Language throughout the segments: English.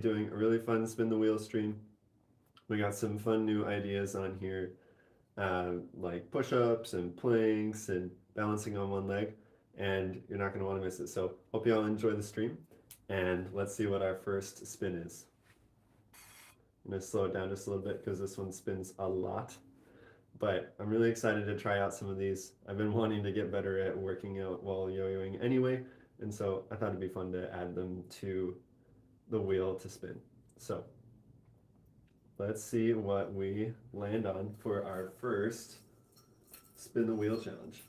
Doing a really fun spin the wheel stream. We got some fun new ideas on here, like push-ups and planks and balancing on one leg, and you're not going to want to miss it. So hope you all enjoy the stream, and let's see what our first spin is. I'm going to slow it down just a little bit because this one spins a lot, but I'm really excited to try out some of these. I've been wanting to get better at working out while yo-yoing anyway, and so I thought it'd be fun to add them to the wheel to spin. So let's see what we land on for our first spin the wheel challenge.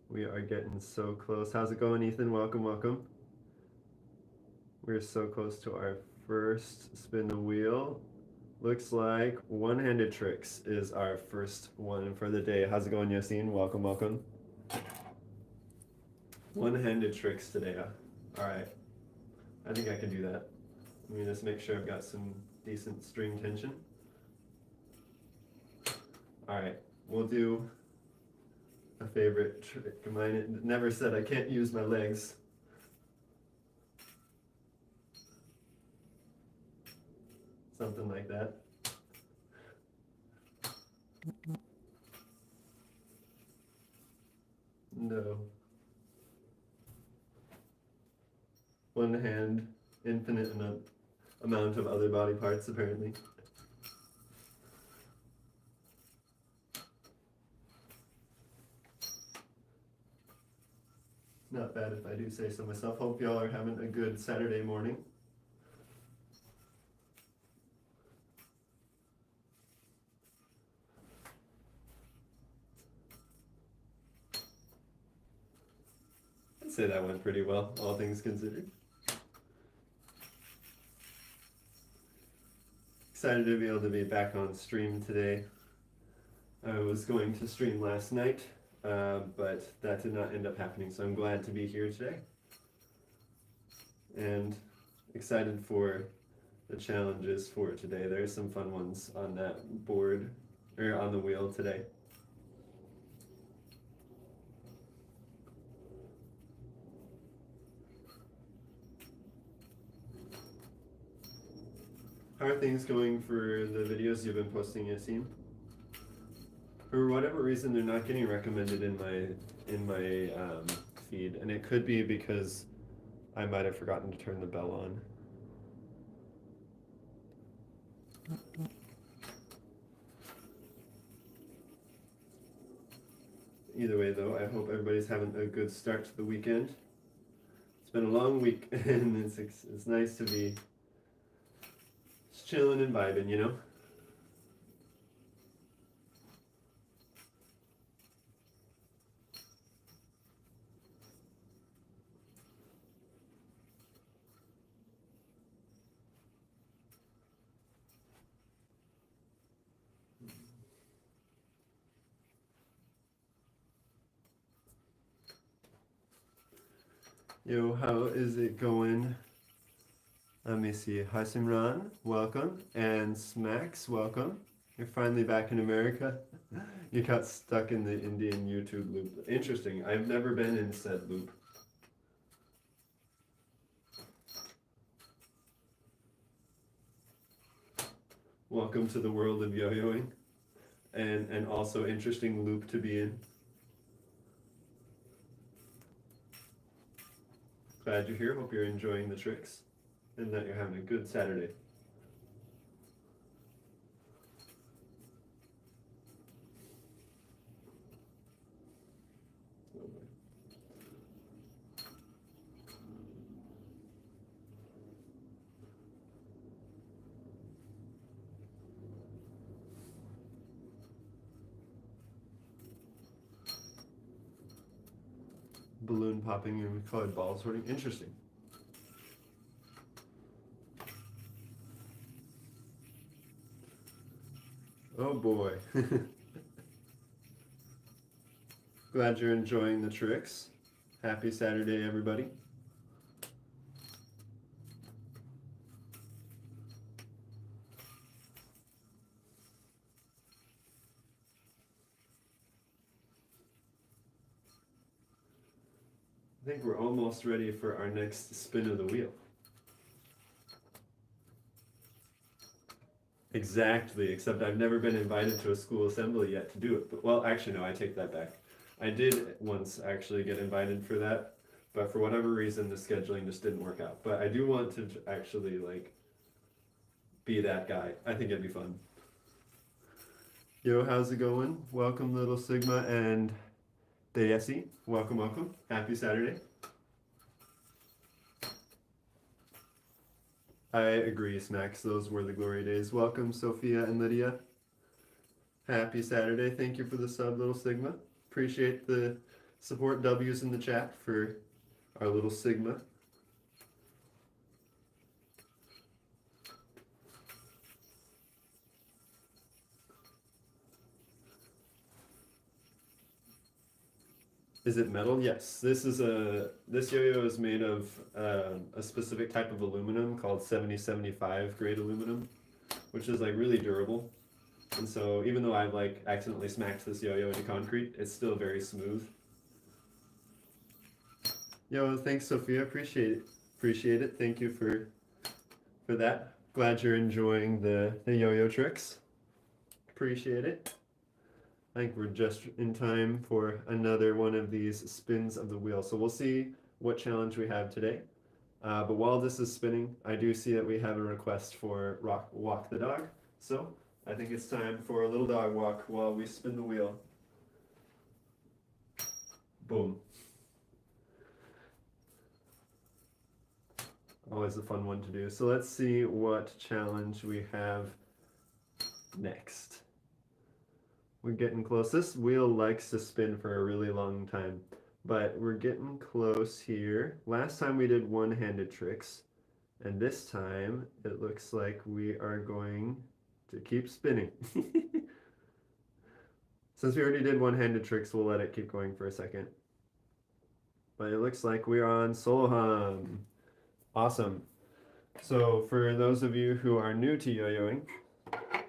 We are getting so close. How's it going, Ethan? Welcome, welcome. We're so close to our first spin the wheel. Looks like one-handed tricks is our first one for the day. How's it going, Yassine? Welcome, welcome. One-handed tricks today. All right. I think I can do that. Let me just make sure I've got some decent string tension. All right, we'll do a favorite trick of mine. It never said I can't use my legs. Something like that. No. One hand, infinite amount of other body parts, apparently. Not bad if I do say so myself. Hope y'all are having a good Saturday morning. I'd say that went pretty well, all things considered. Excited to be able to be back on stream today. I was going to stream last night, but that did not end up happening, so I'm glad to be here today. And excited for the challenges for today. There's some fun ones on that board, or on the wheel today. How are things going for the videos you've been posting, Yassine? For whatever reason, they're not getting recommended in my feed, and it could be because I might have forgotten to turn the bell on. Either way, though, I hope everybody's having a good start to the weekend. It's been a long week, and it's nice to be just chilling and vibing, you know? Yo, how is it going? Let me see. Hi Simran, welcome. And Smacks, welcome. You're finally back in America. You got stuck in the Indian YouTube loop. Interesting. I've never been in said loop. Welcome to the world of yo-yoing. And also interesting loop to be in. Glad you're here. Hope you're enjoying the tricks and that you're having a good Saturday. Balloon popping and colored balls sorting. Interesting. Oh boy. Glad you're enjoying the tricks. Happy Saturday, everybody. I think we're almost ready for our next spin of the wheel. Exactly, except I've never been invited to a school assembly yet to do it. But, well, actually, no, I take that back. I did once actually get invited for that, but for whatever reason, the scheduling just didn't work out. But I do want to actually, like, be that guy. I think it'd be fun. Yo, how's it going? Welcome, little Sigma and Desi. Welcome, welcome. Happy Saturday. I agree, Snacks. Those were the glory days. Welcome, Sophia and Lydia. Happy Saturday. Thank you for the sub, little Sigma. Appreciate the support W's in the chat for our little Sigma. Is it metal? Yes. This yo-yo is made of a specific type of aluminum called 7075 grade aluminum, which is like really durable. And so even though I've like accidentally smacked this yo-yo into concrete, it's still very smooth. Yo, thanks Sophia. Appreciate it. Appreciate it. Thank you for that. Glad you're enjoying the yo-yo tricks. Appreciate it. I think we're just in time for another one of these spins of the wheel. So we'll see what challenge we have today. But while this is spinning, I do see that we have a request for walk the dog. So I think it's time for a little dog walk while we spin the wheel. Boom. Always a fun one to do. So let's see what challenge we have next. We're getting close. This wheel likes to spin for a really long time, but we're getting close here. Last time we did one-handed tricks, and this time it looks like we are going to keep spinning. Since we already did one-handed tricks, we'll let it keep going for a second. But it looks like we're on solohump. Awesome. So for those of you who are new to yo-yoing,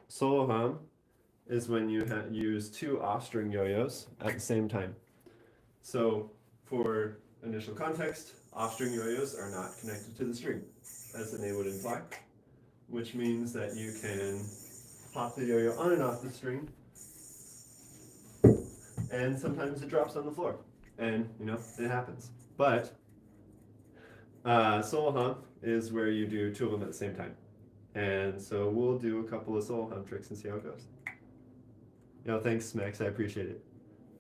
solohump is when you use two off-string yo-yos at the same time. So for initial context, off-string yo-yos are not connected to the string, as the name would imply, which means that you can pop the yo-yo on and off the string, and sometimes it drops on the floor, and you know, it happens. But solohump is where you do two of them at the same time. And so we'll do a couple of solohump tricks and see how it goes. Yo, thanks, Max. I appreciate it.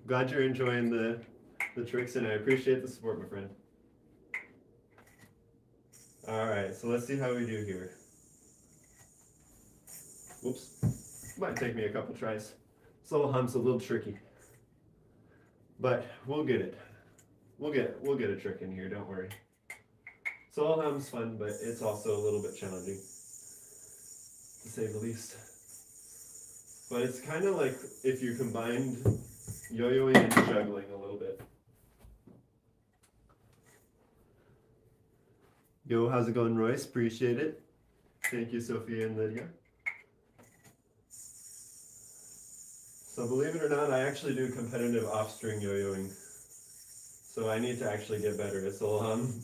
Glad you're enjoying the tricks, and I appreciate the support, my friend. All right, so let's see how we do here. Whoops. Might take me a couple tries. Solohump's a little tricky, but we'll get it. We'll get a trick in here. Don't worry. Solohump's fun, but it's also a little bit challenging, to say the least. But it's kind of like if you combined yo-yoing and juggling a little bit. Yo, how's it going, Royce? Appreciate it. Thank you, Sophia and Lydia. So believe it or not, I actually do competitive off-string yo-yoing. So I need to actually get better at solohump.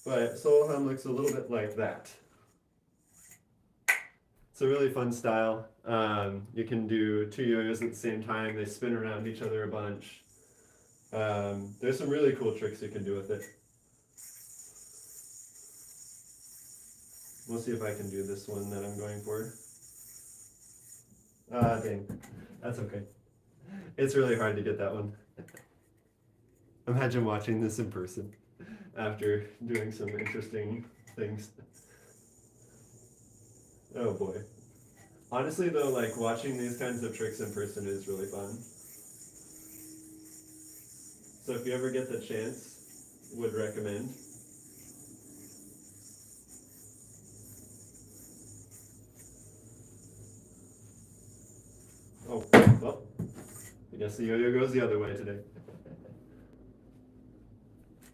But solohump looks a little bit like that. It's a really fun style. You can do two yo-yos at the same time. They spin around each other a bunch. There's some really cool tricks you can do with it. We'll see if I can do this one that I'm going for. Dang. That's okay. It's really hard to get that one. Imagine watching this in person after doing some interesting things. Oh boy. Honestly though, like watching these kinds of tricks in person is really fun. So if you ever get the chance, would recommend. Oh, well, I guess the yo-yo goes the other way today.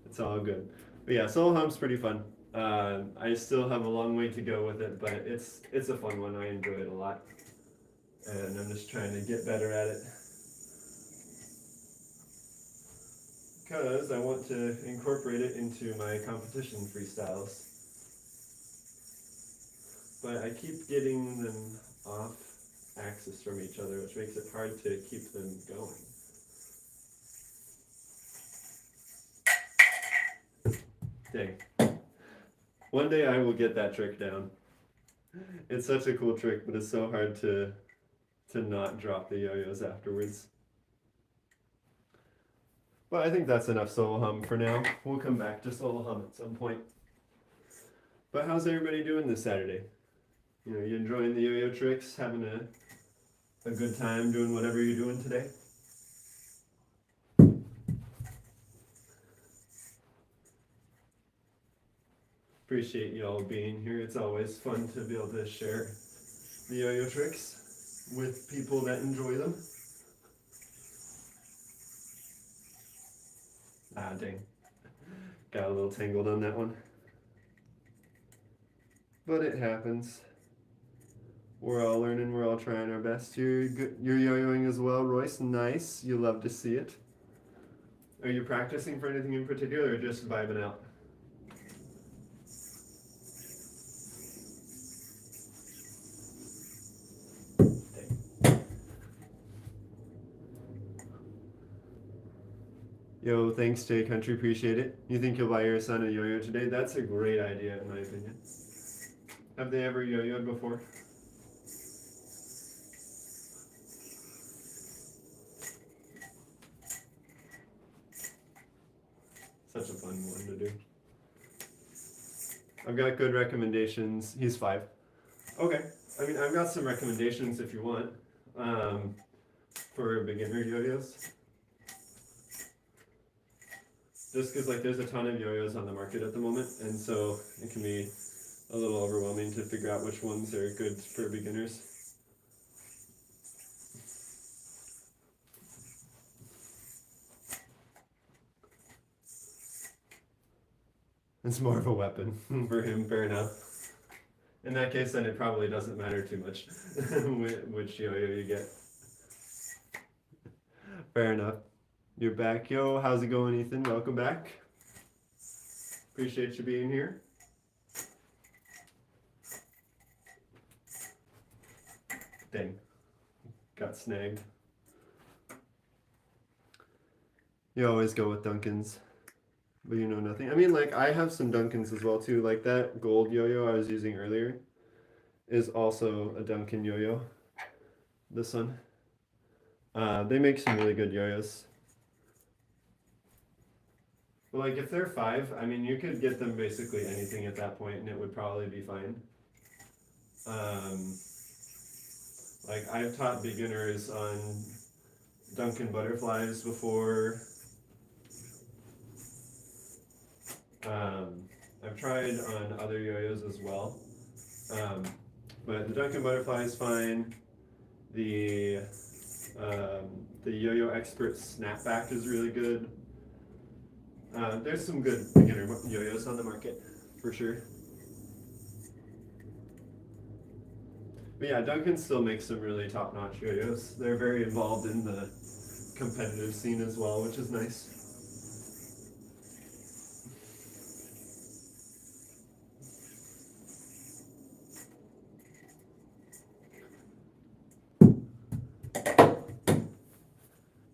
It's all good. But yeah, solohump's pretty fun. I still have a long way to go with it, but it's a fun one. I enjoy it a lot. and I'm just trying to get better at it because I want to incorporate it into my competition freestyles. But I keep getting them off axis from each other, which makes it hard to keep them going. Dang. One day I will get that trick down. It's such a cool trick, but it's so hard to not drop the yo-yos afterwards. But I think that's enough solo hum for now. We'll come back to solo hum at some point. But how's everybody doing this Saturday? You know, you enjoying the yo-yo tricks? Having a good time doing whatever you're doing today? Appreciate you all being here. It's always fun to be able to share the yo-yo tricks with people that enjoy them. Ah, dang. Got a little tangled on that one. But it happens. We're all learning, we're all trying our best. You're yo-yoing as well, Royce. Nice. You love to see it. Are you practicing for anything in particular or just vibing out? Yo, thanks, Jay Country. Appreciate it. You think you'll buy your son a yo-yo today? That's a great idea, in my opinion. Have they ever yo-yoed before? Such a fun one to do. I've got good recommendations. He's 5. Okay. I mean, I've got some recommendations if you want for beginner yo-yos. Just because like there's a ton of yo-yos on the market at the moment, and so it can be a little overwhelming to figure out which ones are good for beginners. It's more of a weapon for him, fair enough. In that case, then it probably doesn't matter too much which yo-yo you get. Fair enough. You're back, yo. How's it going, Ethan? Welcome back. Appreciate you being here. Dang. Got snagged. You always go with Dunkins, but you know nothing. I mean, like, I have some Dunkins as well, too. Like, that gold yo-yo I was using earlier is also a Dunkin yo-yo. This one. They make some really good yo-yos. But, like, if they're 5, I mean, you could get them basically anything at that point, and it would probably be fine. Like, I've taught beginners on Dunkin' butterflies before. I've tried on other yo-yos as well. But the Dunkin' butterfly is fine. The Yo-Yo Expert Snapback is really good. There's some good beginner yo-yos on the market, for sure. But yeah, Dunkin' still makes some really top-notch yo-yos. They're very involved in the competitive scene as well, which is nice.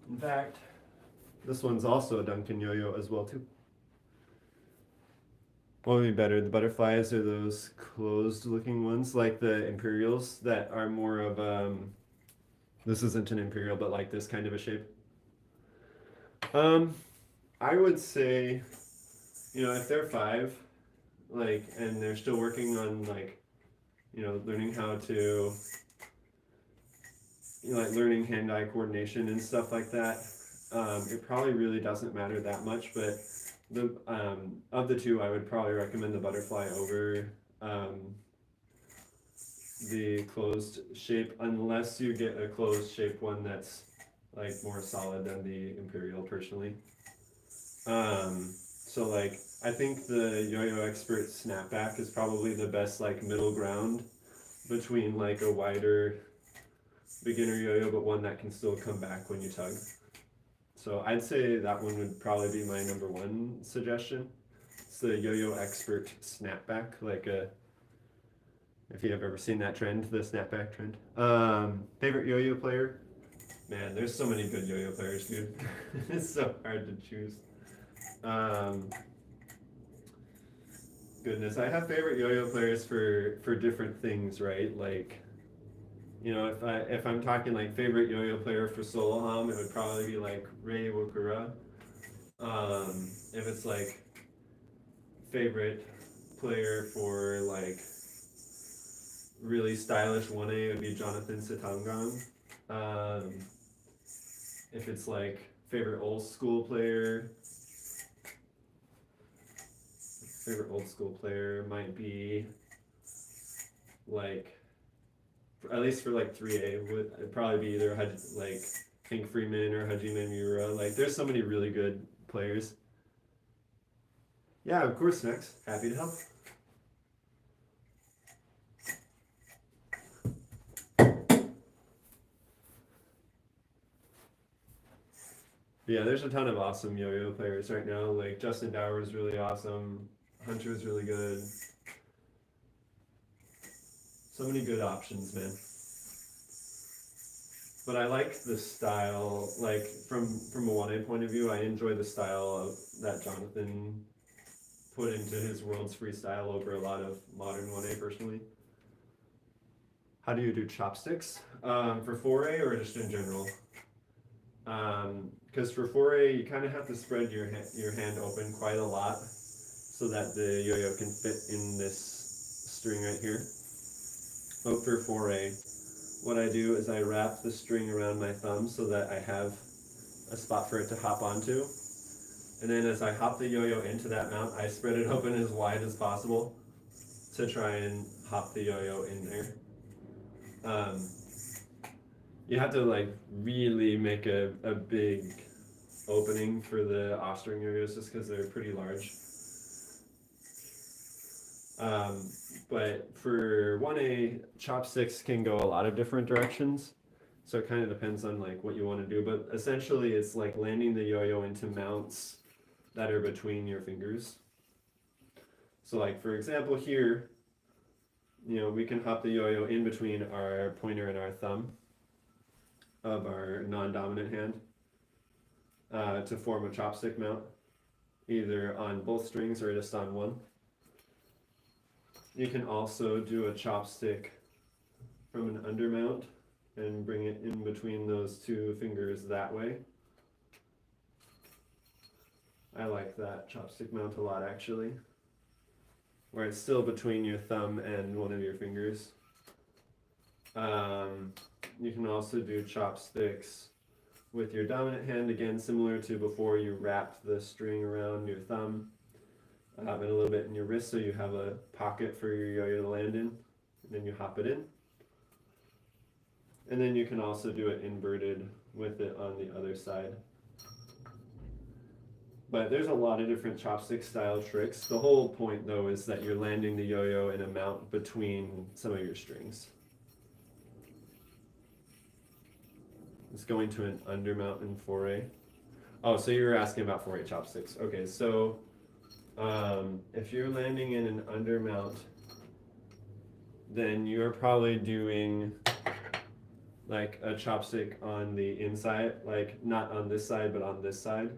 In fact, this one's also a Dunkin' yo-yo as well too. What would be better, the butterflies or those closed looking ones like the Imperials that are more of this isn't an Imperial but like this kind of a shape? I would say, you know, if they're 5, like, and they're still working on like, you know, learning how to, you know, like learning hand-eye coordination and stuff like that, it probably really doesn't matter that much, but the of the 2, I would probably recommend the butterfly over the closed shape, unless you get a closed shape one that's like more solid than the Imperial personally. So like I think the Yo-Yo Expert Snapback is probably the best like middle ground between like a wider beginner yo-yo, but one that can still come back when you tug. So I'd say that one would probably be my number one suggestion. It's the Yo-Yo Expert snapback, like if you have ever seen that trend, the snapback trend. Favorite yo-yo player? Man, there's so many good yo-yo players, dude. It's so hard to choose. Goodness, I have favorite yo-yo players for different things, right? Like, you know, if I'm talking like favorite yo-yo player for solohump, it would probably be like Rei Wakura. If it's like favorite player for like really stylish 1A, it would be Jonathan Sitangong. If it's like favorite old school player might be like, at least for like 3A, would probably be either like Hank Freeman or Hajime Miura. Like, there's so many really good players. Yeah, of course, Max. Happy to help. Yeah, there's a ton of awesome yo-yo players right now. Like Justin Dower is really awesome. Hunter is really good. So many good options, man. But I like the style, like from a 1A point of view, I enjoy the style of that Jonathan put into his World's Freestyle over a lot of modern 1A personally. How do you do chopsticks? For 4A or just in general? Because for 4A, you kind of have to spread your hand open quite a lot so that the yo-yo can fit in this string right here. But for 4A, what I do is I wrap the string around my thumb so that I have a spot for it to hop onto. And then as I hop the yo-yo into that mount, I spread it open as wide as possible to try and hop the yo-yo in there. You have to like really make a big opening for the off-string yo-yos just because they're pretty large. But for 1A, chopsticks can go a lot of different directions. So it kind of depends on like what you want to do. But essentially it's like landing the yo-yo into mounts that are between your fingers. So like for example here, you know, we can hop the yo-yo in between our pointer and our thumb of our non-dominant hand to form a chopstick mount, either on both strings or just on one. You can also do a chopstick from an undermount and bring it in between those two fingers that way. I like that chopstick mount a lot actually, where it's still between your thumb and one of your fingers. You can also do chopsticks with your dominant hand, again similar to before you wrapped the string around your thumb and a little bit in your wrist so you have a pocket for your yo-yo to land in, and then you hop it in. And then you can also do it inverted with it on the other side. But there's a lot of different chopstick style tricks. The whole point though is that you're landing the yo-yo in a mount between some of your strings. It's going to an undermount in 4A. Oh, so you were asking about 4A chopsticks. Okay, so if you're landing in an undermount, then you're probably doing like a chopstick on the inside, like not on this side, but on this side,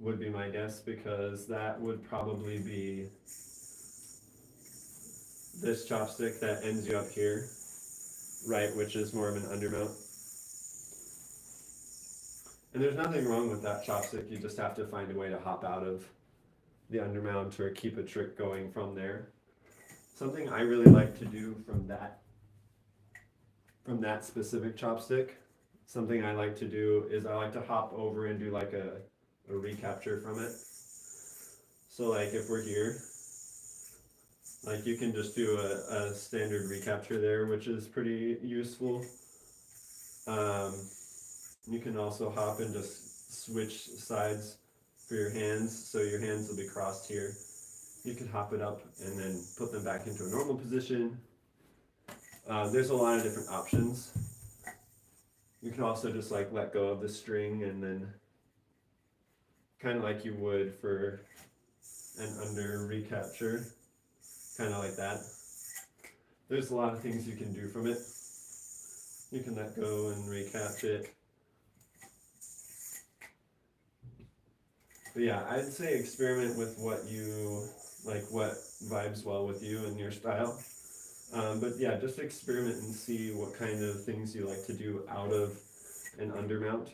would be my guess, because that would probably be this chopstick that ends you up here, right, which is more of an undermount. And there's nothing wrong with that chopstick, you just have to find a way to hop out of the undermount or keep a trick going from there. Something I really like to do from that specific chopstick, something I like to do is I like to hop over and do like a recapture from it. So like if we're here, like you can just do a standard recapture there, which is pretty useful. You can also hop and just switch sides for your hands, so your hands will be crossed here. You can hop it up and then put them back into a normal position. There's a lot of different options. You can also just like let go of the string and then kind of like you would for an under recapture, kind of like that. There's a lot of things you can do from it. You can let go and recapture it. But yeah, I'd say experiment with what you like, what vibes well with you and your style. But yeah, just experiment and see what kind of things you like to do out of an undermount.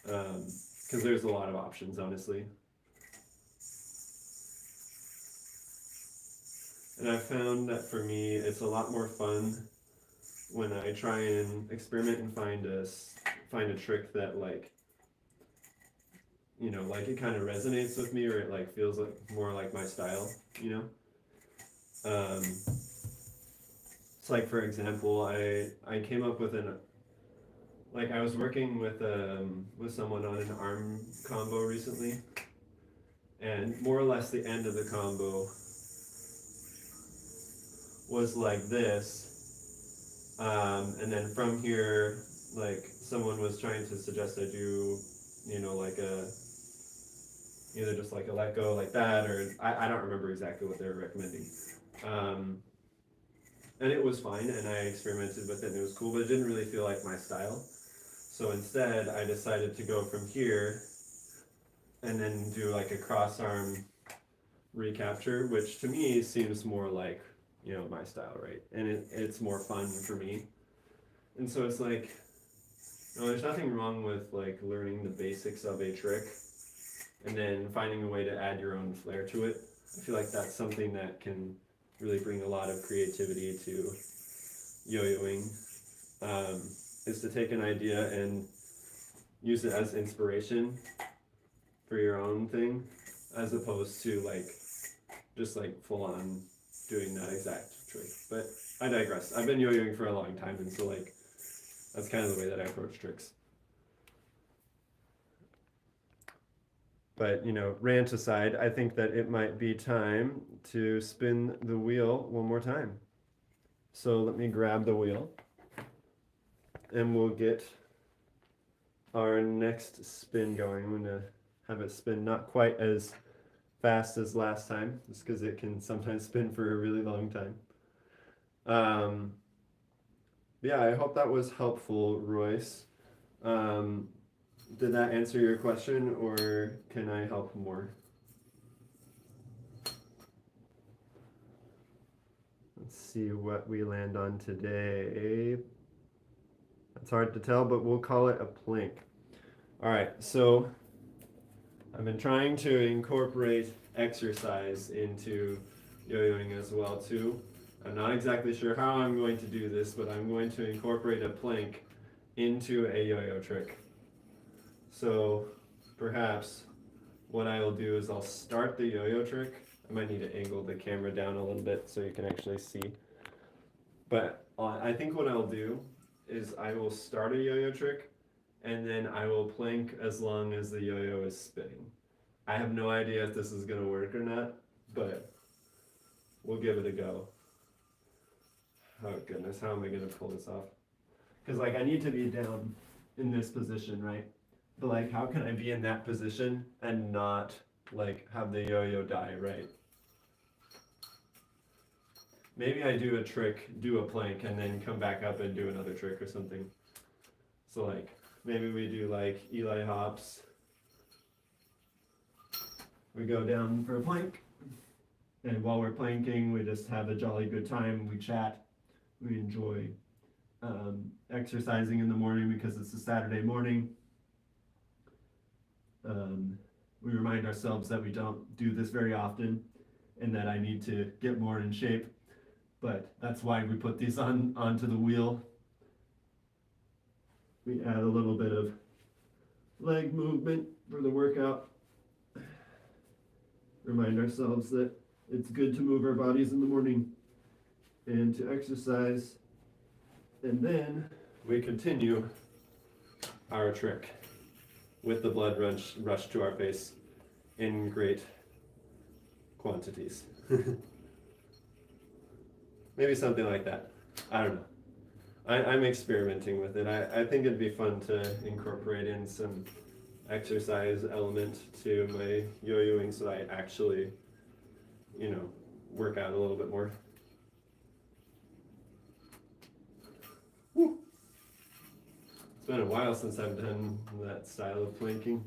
Because there's a lot of options, honestly. And I've found that for me, it's a lot more fun when I try and experiment and find a trick that like, you know, like it kind of resonates with me or it like feels like more like my style, you know. It's like, for example, I came up with like I was working with someone on an arm combo recently, and more or less the end of the combo was like this, and then from here, like someone was trying to suggest I do, you know, like either just like a let go like that, or I don't remember exactly what they were recommending. And it was fine, and I experimented with it, and it was cool, but it didn't really feel like my style. So instead, I decided to go from here and then do like a cross arm recapture, which to me seems more like, you know, my style, right? And it's more fun for me. And so it's like, no, there's nothing wrong with like learning the basics of a trick and then finding a way to add your own flair to it. I feel like that's something that can really bring a lot of creativity to yo-yoing, is to take an idea and use it as inspiration for your own thing, as opposed to like just like full on doing that exact trick. But I digress. I've been yo-yoing for a long time, and so like that's kind of the way that I approach tricks. But, you know, rant aside, I think that it might be time to spin the wheel one more time. So let me grab the wheel and we'll get our next spin going. I'm going to have it spin not quite as fast as last time, just because it can sometimes spin for a really long time. Yeah, I hope that was helpful, Royce. Did that answer your question, or can I help more? Let's see what we land on today. It's hard to tell, but we'll call it a plank. All right, so I've been trying to incorporate exercise into yo-yoing as well too. I'm not exactly sure how I'm going to do this, but I'm going to incorporate a plank into a yo-yo trick. So perhaps what I will do is I'll start the yo-yo trick. I might need to angle the camera down a little bit so you can actually see. But I think what I'll do is I will start a yo-yo trick and then I will plank as long as the yo-yo is spinning. I have no idea if this is going to work or not, but we'll give it a go. Oh goodness, how am I going to pull this off? Because like I need to be down in this position, right? But like, how can I be in that position and not like have the yo-yo die, right? Maybe I do a trick, do a plank, and then come back up and do another trick or something. So like, maybe we do like Eli hops. We go down for a plank, and while we're planking, we just have a jolly good time. We chat, we enjoy exercising in the morning because it's a Saturday morning. We remind ourselves that we don't do this very often and that I need to get more in shape, but that's why we put these onto the wheel. We add a little bit of leg movement for the workout. Remind ourselves that it's good to move our bodies in the morning and to exercise. And then we continue our trick with the blood rush to our face in great quantities. Maybe something like that. I don't know. I'm experimenting with it. I think it'd be fun to incorporate in some exercise element to my yo-yoing so I actually, you know, work out a little bit more. Woo. It's been a while since I've done that style of planking.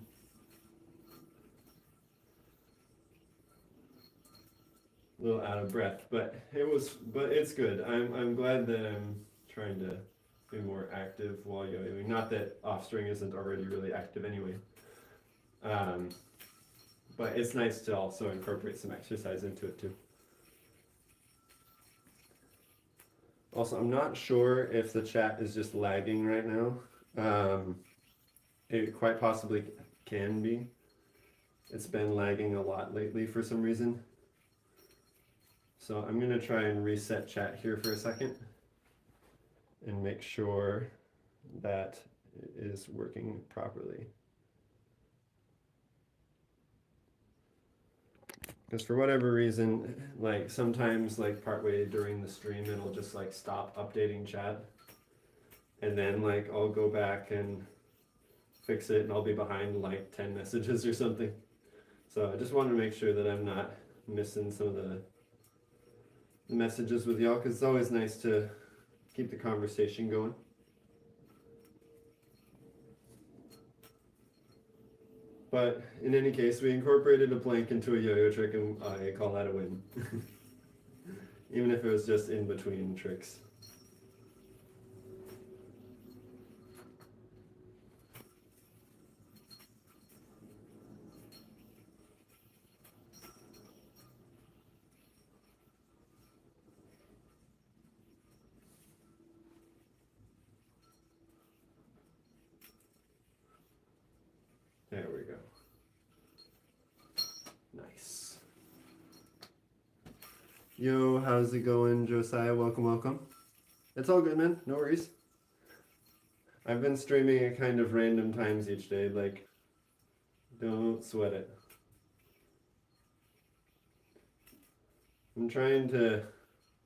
A little out of breath, but it's good. I'm glad that I'm trying to be more active while yo-yoing. Not that off-string isn't already really active anyway. Um, but it's nice to also incorporate some exercise into it too. Also, I'm not sure if the chat is just lagging right now. It quite possibly can be. It's been lagging a lot lately for some reason. So I'm going to try and reset chat here for a second and make sure that it is working properly. Because for whatever reason, like sometimes like partway during the stream, it'll just like stop updating chat. And then like I'll go back and fix it and I'll be behind like 10 messages or something. So I just want to make sure that I'm not missing some of the messages with y'all, because it's always nice to keep the conversation going. But in any case, we incorporated a plank into a yo-yo trick, and I call that a win. Even if it was just in between tricks. There we go. Nice. Yo, how's it going, Josiah? Welcome, welcome. It's all good, man. No worries. I've been streaming at kind of random times each day. Like, don't sweat it. I'm trying to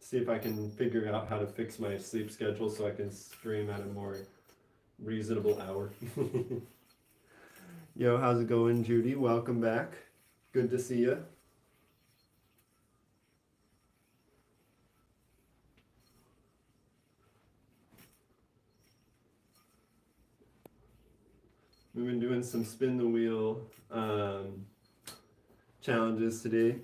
see if I can figure out how to fix my sleep schedule so I can stream at a more reasonable hour. Yo, how's it going, Judy? Welcome back. Good to see you. We've been doing some spin the wheel challenges today.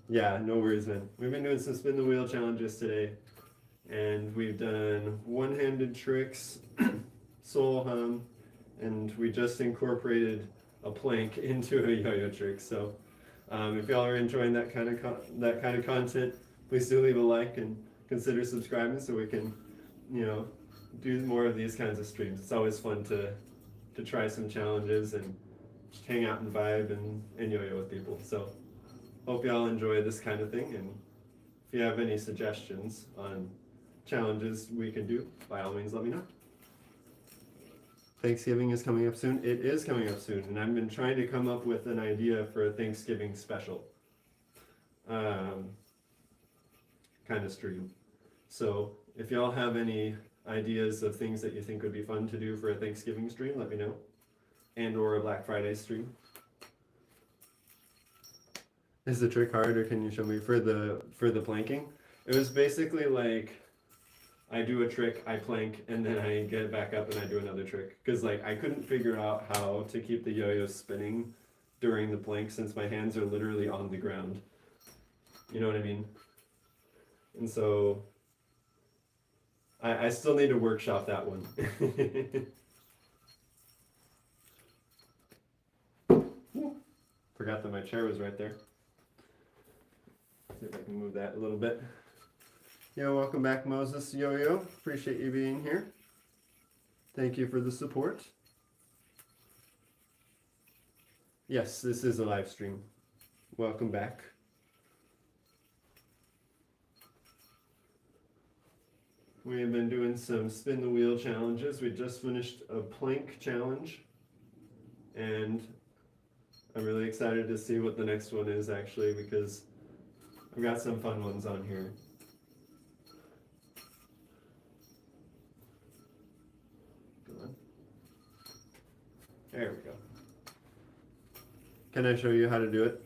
Yeah, no worries, man. We've been doing some spin the wheel challenges today, and we've done one-handed tricks, solohump, and we just incorporated a plank into a yo-yo trick. So, if y'all are enjoying that kind of content, please do leave a like and consider subscribing so we can, do more of these kinds of streams. It's always fun to try some challenges and just hang out and vibe and yo-yo with people. So hope y'all enjoy this kind of thing, and if you have any suggestions on challenges we can do, by all means let me know. Thanksgiving is coming up soon. It is coming up soon, and I've been trying to come up with an idea for a Thanksgiving special kind of stream. So if y'all have any ideas of things that you think would be fun to do for a Thanksgiving stream, let me know. And or a Black Friday stream. Is the trick hard, or can you show me for the planking? It was basically like I do a trick, I plank, and then I get back up and I do another trick. Because like I couldn't figure out how to keep the yo-yo spinning during the plank since my hands are literally on the ground. You know what I mean? And so I still need to workshop that one. Forgot that my chair was right there. See if I can move that a little bit. Yo, welcome back, Moses Yo-Yo. Appreciate you being here. Thank you for the support. Yes, this is a live stream. Welcome back. We have been doing some spin the wheel challenges. We just finished a plank challenge, and I'm really excited to see what the next one is actually, because I've got some fun ones on here. There we go. Can I show you how to do it?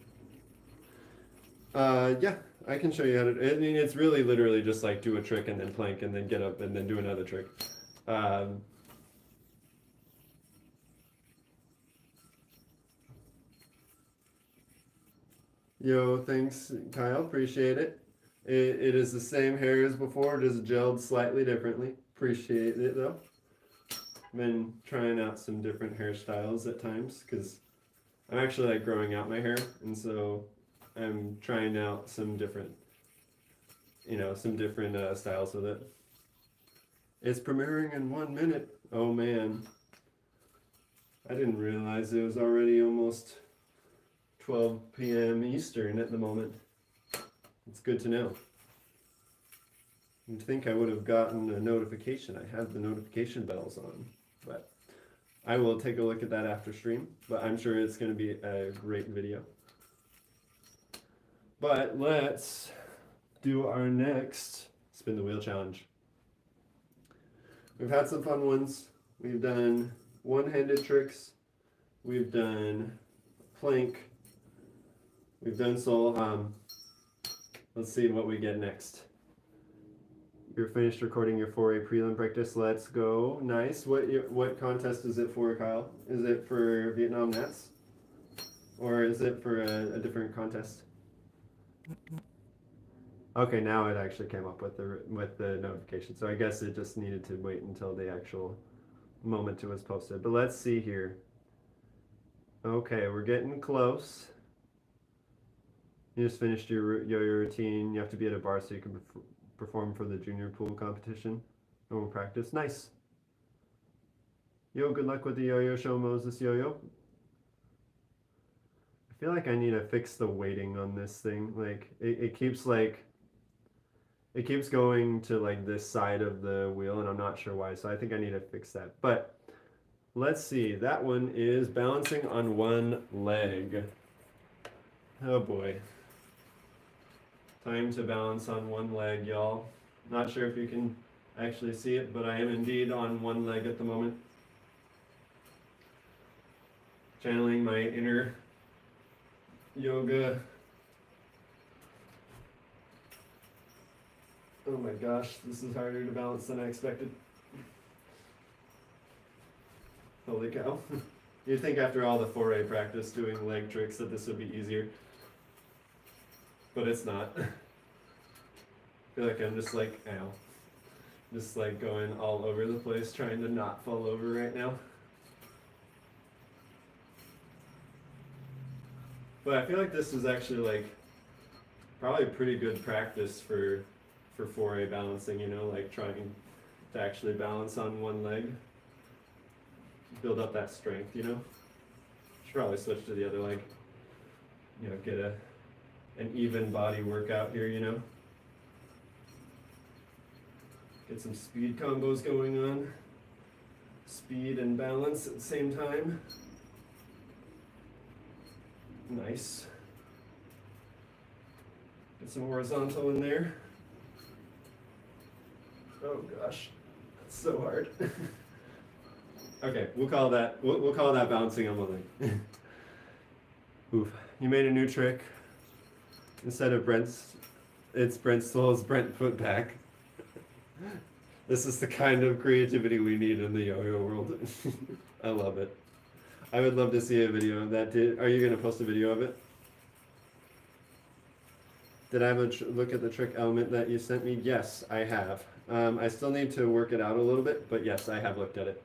Yeah, I can show you how to. I mean, it's really literally just like do a trick and then plank and then get up and then do another trick. Um, Yo, thanks, Kyle. Appreciate it. It is the same hair as before, just gelled slightly differently. Appreciate it though. Been trying out some different hairstyles at times because I'm actually like growing out my hair, and so I'm trying out some different, some different styles with it. It's premiering in 1 minute. Oh man, I didn't realize it was already almost 12 p.m. Eastern at the moment. It's good to know. You'd think I would have gotten a notification. I have the notification bells on, but I will take a look at that after stream, but I'm sure it's going to be a great video. But let's do our next spin the wheel challenge. We've had some fun ones. We've done one-handed tricks. We've done plank. We've done solohump. Let's see what we get next. You're finished recording your 4A prelim practice. Let's go. Nice. What contest is it for, Kyle? Is it for Vietnam Nats? Or is it for a different contest? Okay, now it actually came up with the notification. So I guess it just needed to wait until the actual moment it was posted. But let's see here. Okay, we're getting close. You just finished your yo-yo routine. You have to be at a bar so you can perform for the junior pool competition. Normal practice. Nice. Yo, good luck with the yo-yo show, Moses Yo-Yo. I feel like I need to fix the weighting on this thing. Like it keeps going to like this side of the wheel and I'm not sure why. So I think I need to fix that. But let's see. That one is balancing on one leg. Oh boy. Time to balance on one leg, y'all. Not sure if you can actually see it, but I am indeed on one leg at the moment. Channeling my inner yoga. Oh my gosh, this is harder to balance than I expected. Holy cow. You'd think after all the 4A practice doing leg tricks that this would be easier. But it's not. I feel like I'm just like, ow. Just like going all over the place trying to not fall over right now. But I feel like this is actually like probably pretty good practice for 4A balancing, like trying to actually balance on one leg. Build up that strength, Should probably switch to the other leg. Get an even body workout here, Get some speed combos going on. Speed and balance at the same time. Nice. Get some horizontal in there. Oh gosh, that's so hard. Okay, we'll call that bouncing on one leg. Oof. You made a new trick. Instead of it's Brent Souls, Brent put back. This is the kind of creativity we need in the yo-yo world. I love it. I would love to see a video of that. Are you going to post a video of it? Did I have a look at the trick element that you sent me? Yes, I have. I still need to work it out a little bit, but yes, I have looked at it.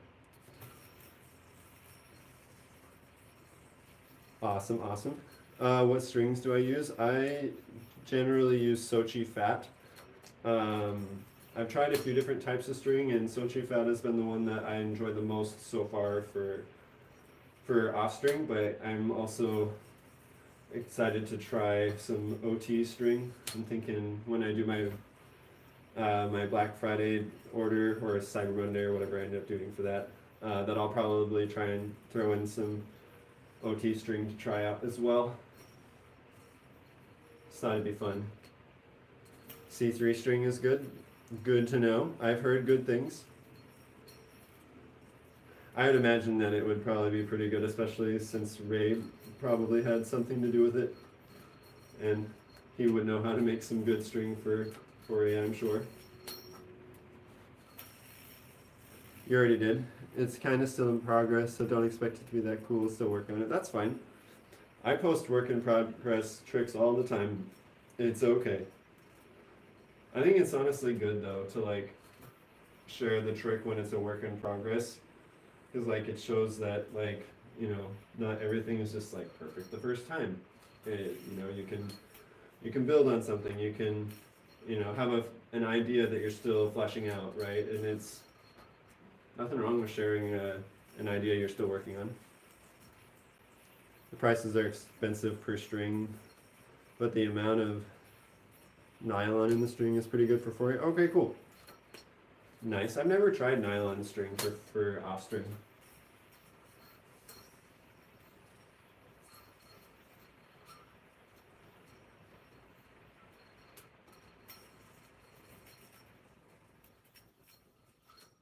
Awesome, awesome. What strings do I use? I generally use Sochi Fat. I've tried a few different types of string, and Sochi Fat has been the one that I enjoy the most so far for off string, but I'm also excited to try some OT string. I'm thinking when I do my my Black Friday order or Cyber Monday or whatever I end up doing for that, that I'll probably try and throw in some OT string to try out as well. So that'd be fun. C3 string is good. Good to know. I've heard good things. I would imagine that it would probably be pretty good, especially since Ray probably had something to do with it, and he would know how to make some good string for you, I'm sure. You already did. It's kind of still in progress, so don't expect it to be that cool. Still working on it. That's fine. I post work in progress tricks all the time. It's okay. I think it's honestly good though to like share the trick when it's a work in progress, because like it shows that like not everything is just like perfect the first time. You can build on something. You can have an idea that you're still fleshing out, right? And it's nothing wrong with sharing an idea you're still working on. The prices are expensive per string, but the amount of nylon in the string is pretty good for 4. Okay, cool. Nice. I've never tried nylon string for off string.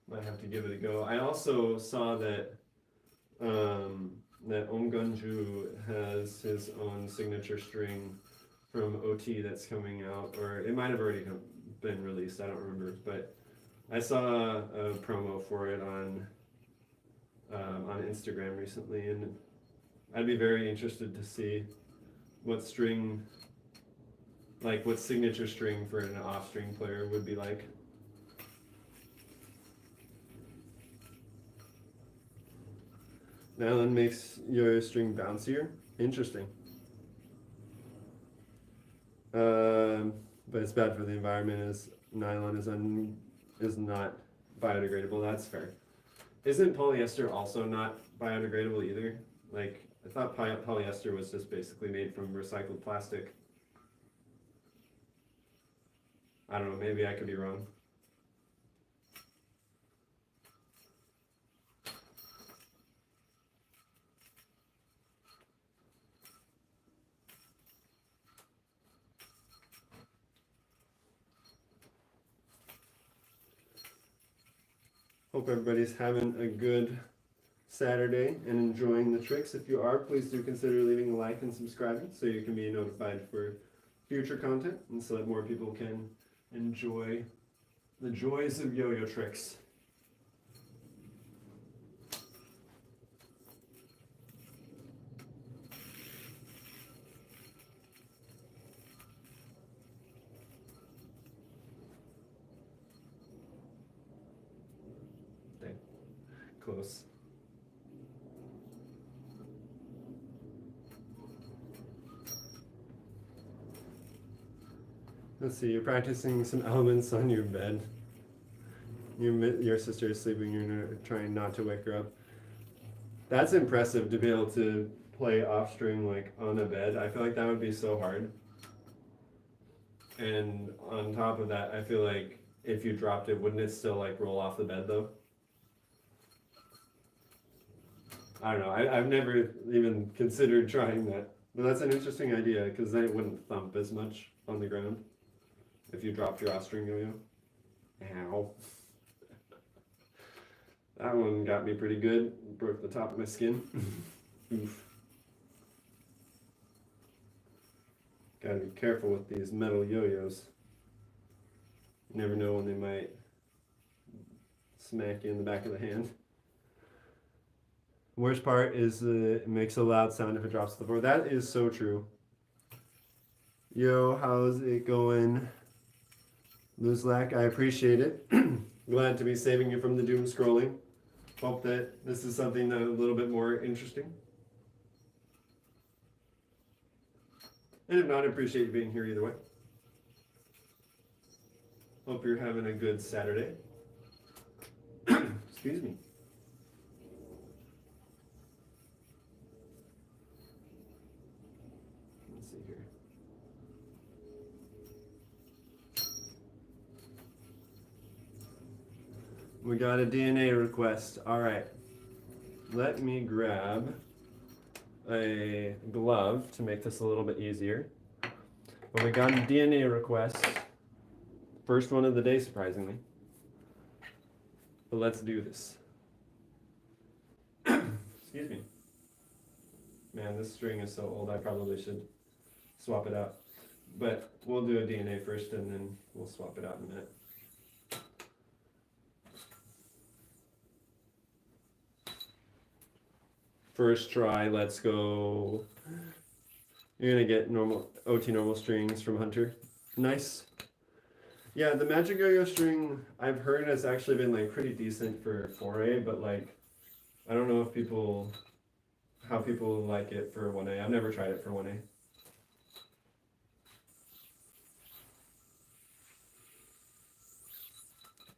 Might have to give it a go. I also saw that that Omgunju has his own signature string from OT that's coming out, or it might have already been released. I don't remember, but I saw a promo for it on Instagram recently, and I'd be very interested to see what string, like what signature string for an off string player would be like. Nylon makes your string bouncier. Interesting. But it's bad for the environment as nylon is not biodegradable. That's fair. Isn't polyester also not biodegradable either? Like I thought polyester was just basically made from recycled plastic. I don't know, maybe I could be wrong. Hope everybody's having a good Saturday and enjoying the tricks. If you are, please do consider leaving a like and subscribing so you can be notified for future content and so that more people can enjoy the joys of yo-yo tricks. Dang. Close. Let's see, you're practicing some elements on your bed. Your sister is sleeping, you're trying not to wake her up. That's impressive to be able to play off string like on a bed. I feel like that would be so hard. And on top of that, I feel like if you dropped it, wouldn't it still like roll off the bed though? I don't know. I've never even considered trying that. But that's an interesting idea because then it wouldn't thump as much on the ground if you dropped your off string yo-yo. Ow. That one got me pretty good. Broke the top of my skin. Oof. Gotta be careful with these metal yo-yos. You never know when they might smack you in the back of the hand. Worst part is it makes a loud sound if it drops to the floor. That is so true. Yo, how's it going? Luzlak, I appreciate it. Glad to be saving you from the doom scrolling. Hope that this is something that a little bit more interesting. And if not, I appreciate you being here either way. Hope you're having a good Saturday. Excuse me. Let's see here. We got a DNA request. All right. Let me grab a glove to make this a little bit easier. But we got a DNA request. First one of the day, surprisingly. But let's do this. Excuse me. Man, this string is so old, I probably should swap it out. But we'll do a DNA first and then we'll swap it out in a minute. First try, let's go. You're gonna get normal OT normal strings from Hunter. Nice. Yeah, the Magic Yo-Yo string I've heard has actually been like pretty decent for 4A, but like I don't know if how people like it for 1A. I've never tried it for 1A.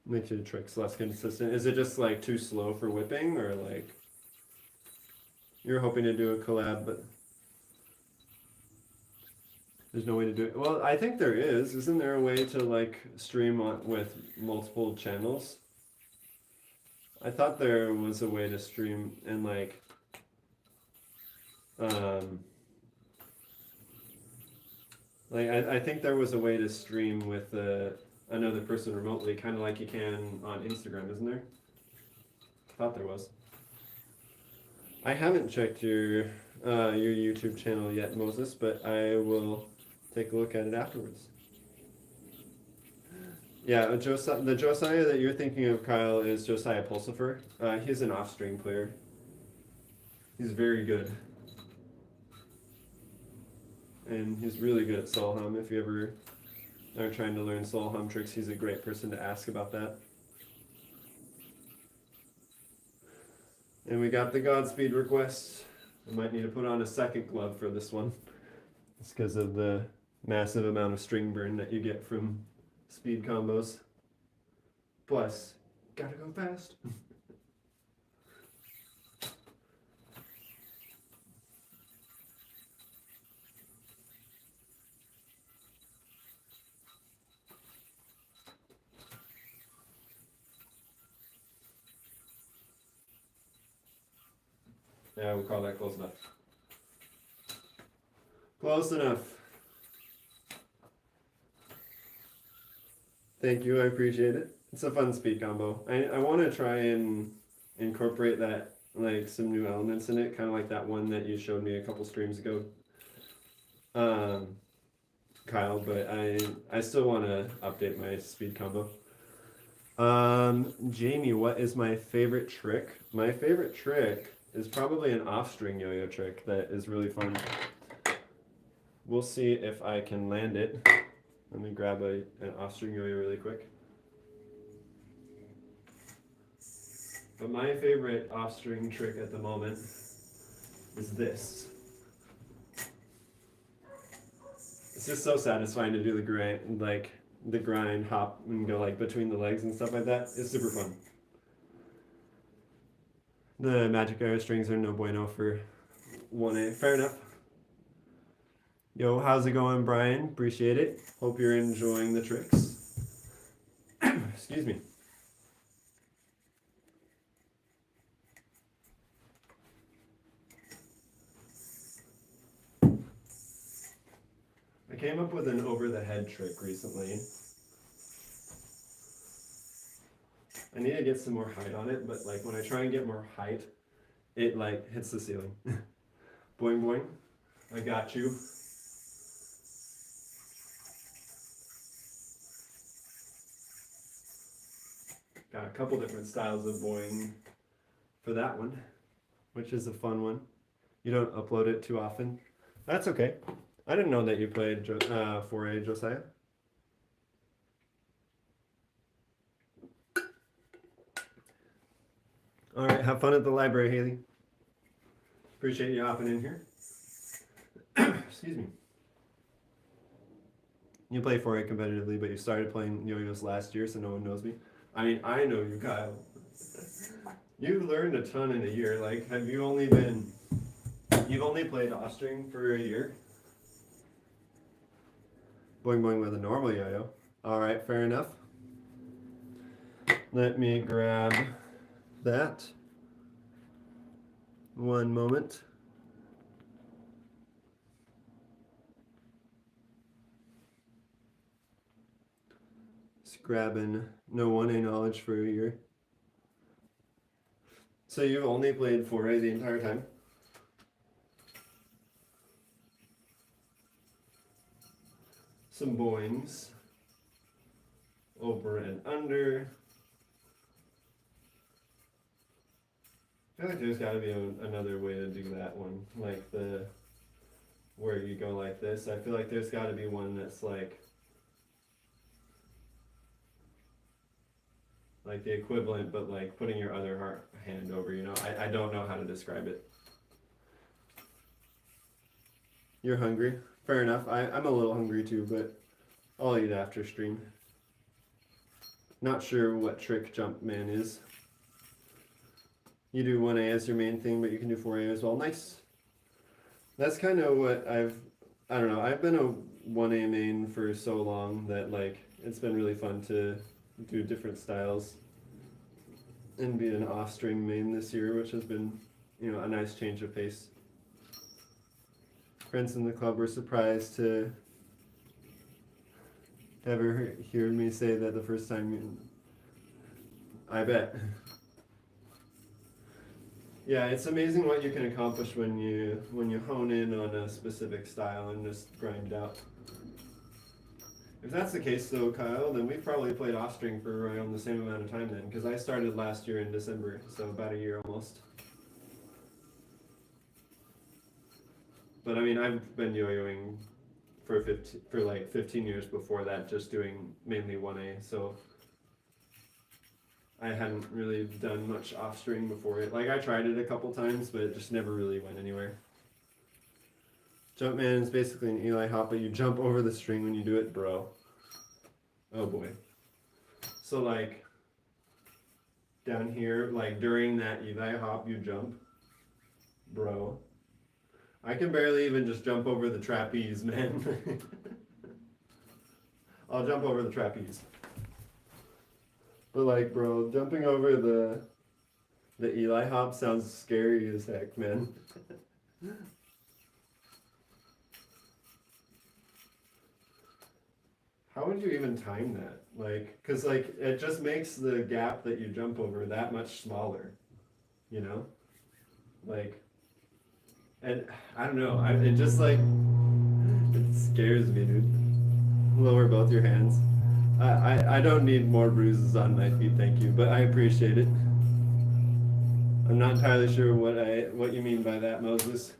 Makes your tricks less consistent. Is it just like too slow for whipping, or like you're hoping to do a collab, but there's no way to do it? Well, I think there is. Isn't there a way to like stream on with multiple channels? I thought there was a way to stream and like I think there was a way to stream with another person remotely, kind of like you can on Instagram, isn't there? Thought there was. I haven't checked your YouTube channel yet, Moses, but I will take a look at it afterwards. Yeah, the Josiah that you're thinking of, Kyle, is Josiah Pulsifer. He's an off-string player. He's very good. And he's really good at solohum. If you ever are trying to learn solohum tricks, he's a great person to ask about that. And we got the Godspeed request. I might need to put on a second glove for this one. It's because of the massive amount of string burn that you get from speed combos. Plus, gotta go fast. Yeah, we'll call that close enough. Close enough. Thank you, I appreciate it. It's a fun speed combo. I want to try and incorporate that, like some new elements in it, kind of like that one that you showed me a couple streams ago, Kyle, but I still want to update my speed combo. Jamie, what is my favorite trick? My favorite trick is probably an off-string yo-yo trick that is really fun. We'll see if I can land it. Let me grab an off-string yo-yo really quick. But my favorite off-string trick at the moment is this. It's just so satisfying to do the grind, hop, and go like between the legs and stuff like that. It's super fun. The Magic Arrow strings are no bueno for 1A. Fair enough. Yo, how's it going, Brian? Appreciate it. Hope you're enjoying the tricks. Excuse me. I came up with an over-the-head trick recently. I need to get some more height on it, but like when I try and get more height, it like hits the ceiling. Boing boing. I got you. Got a couple different styles of boing for that one, which is a fun one. You don't upload it too often. That's okay. I didn't know that you played 4A, Josiah. All right, have fun at the library, Haley. Appreciate you hopping in here. Excuse me. You play 4A competitively, but you started playing yo-yos last year, so no one knows me. I mean, I know you, Kyle. You've learned a ton in a year. Like, you've only played off-string for a year? Boing boing with a normal yo-yo. All right, fair enough. Let me grab that. One moment. Just grabbing no 1A knowledge for a year. So you've only played foray the entire time? Some boings. Over and under. I feel like there's got to be another way to do that one. Like the, where you go like this. I feel like there's got to be one that's like the equivalent, but like putting your other hand over, you know? I don't know how to describe it. You're hungry? Fair enough. I'm a little hungry too, but I'll eat after stream. Not sure what trick Jumpman is. You do 1A as your main thing, but you can do 4A as well. Nice. That's kind of what I don't know, I've been a 1A main for so long that like it's been really fun to do different styles and be an off-string main this year, which has been, you know, a nice change of pace. Friends in the club were surprised to ever hear me say that the first time. I bet. Yeah, it's amazing what you can accomplish when you hone in on a specific style and just grind out. If that's the case though, Kyle, then we've probably played off string for around the same amount of time then, because I started last year in December, so about a year almost. But I mean, I've been yo-yoing for like 15 years before that, just doing mainly 1A, so I hadn't really done much off string before it. Like I tried it a couple times, but it just never really went anywhere. Jumpman is basically an Eli hop, but you jump over the string when you do it, bro. Oh boy. So like down here, like during that Eli hop, you jump, bro. I can barely even just jump over the trapeze, man. I'll jump over the trapeze. But like, bro, jumping over the Eli hop sounds scary as heck, man. How would you even time that? Like, cause like it just makes the gap that you jump over that much smaller, you know? Like, and I don't know. It just like it scares me, dude. Lower both your hands. I don't need more bruises on my feet, thank you, but I appreciate it. I'm not entirely sure what you mean by that, Moses.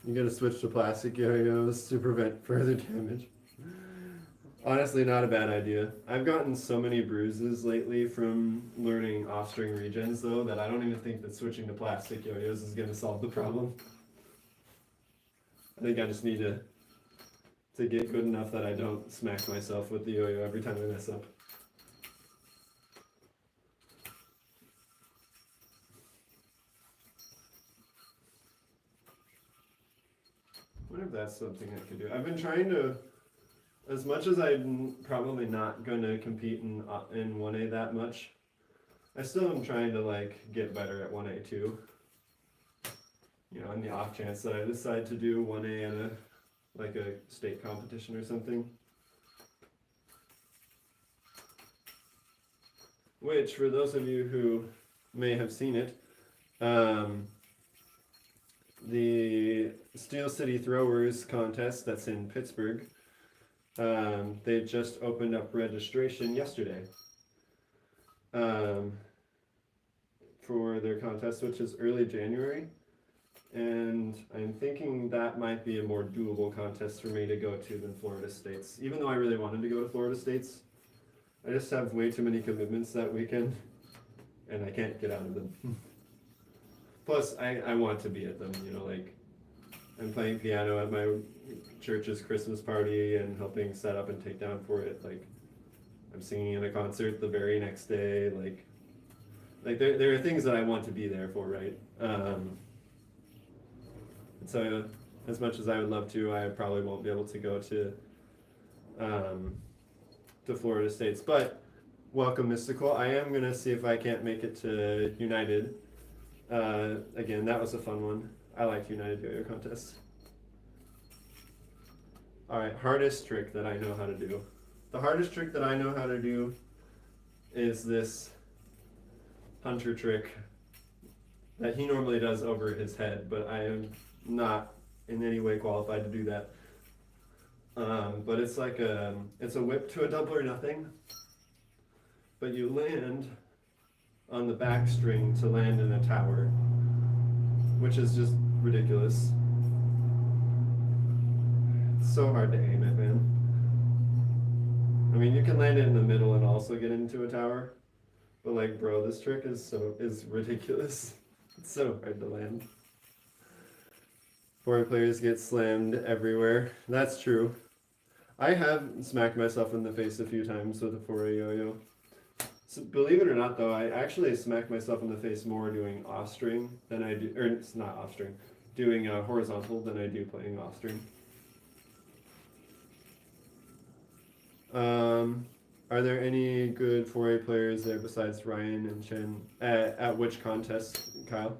You gotta switch to plastic yo-yos to prevent further damage. Honestly, not a bad idea. I've gotten so many bruises lately from learning off-string regens, though, that I don't even think that switching to plastic yo-yos is gonna solve the problem. I think I just need to get good enough that I don't smack myself with the yo-yo every time I mess up. I wonder if that's something I could do. I've been trying to, as much as I'm probably not going to compete in 1A that much, I still am trying to like get better at 1A too. You know, in the off chance that I decide to do 1A in like a state competition or something. Which, for those of you who may have seen it, the Steel City Throwers contest that's in Pittsburgh, they just opened up registration yesterday for their contest, which is early January. And I'm thinking that might be a more doable contest for me to go to than Florida State's. Even though I really wanted to go to Florida State's, I just have way too many commitments that weekend, and I can't get out of them. Plus, I want to be at them, you know, like, I'm playing piano at my church's Christmas party and helping set up and take down for it. Like, I'm singing in a concert the very next day. Like there are things that I want to be there for, right? So as much as I would love to, I probably won't be able to go to Florida State's. But welcome, Mystical. I am gonna see if I can't make it to United. Again, that was a fun one. I liked United Yo-Yo Contest. All right, hardest trick that I know how to do. The hardest trick that I know how to do is this hunter trick that he normally does over his head, but I am not in any way qualified to do that. But it's like it's a whip to a double or nothing, but you land on the back string to land in a tower, which is just ridiculous. It's so hard to aim it, man. I mean, you can land it in the middle and also get into a tower, but like, bro, this trick is ridiculous. It's so hard to land. Foreign players get slammed everywhere. That's true. I have smacked myself in the face a few times with a foray yo-yo. So believe it or not, though, I actually smack myself in the face more doing off string than I do, or it's not off string, doing horizontal than I do playing off string. Are there any good 4A players there besides Ryan and Chen? At which contest, Kyle?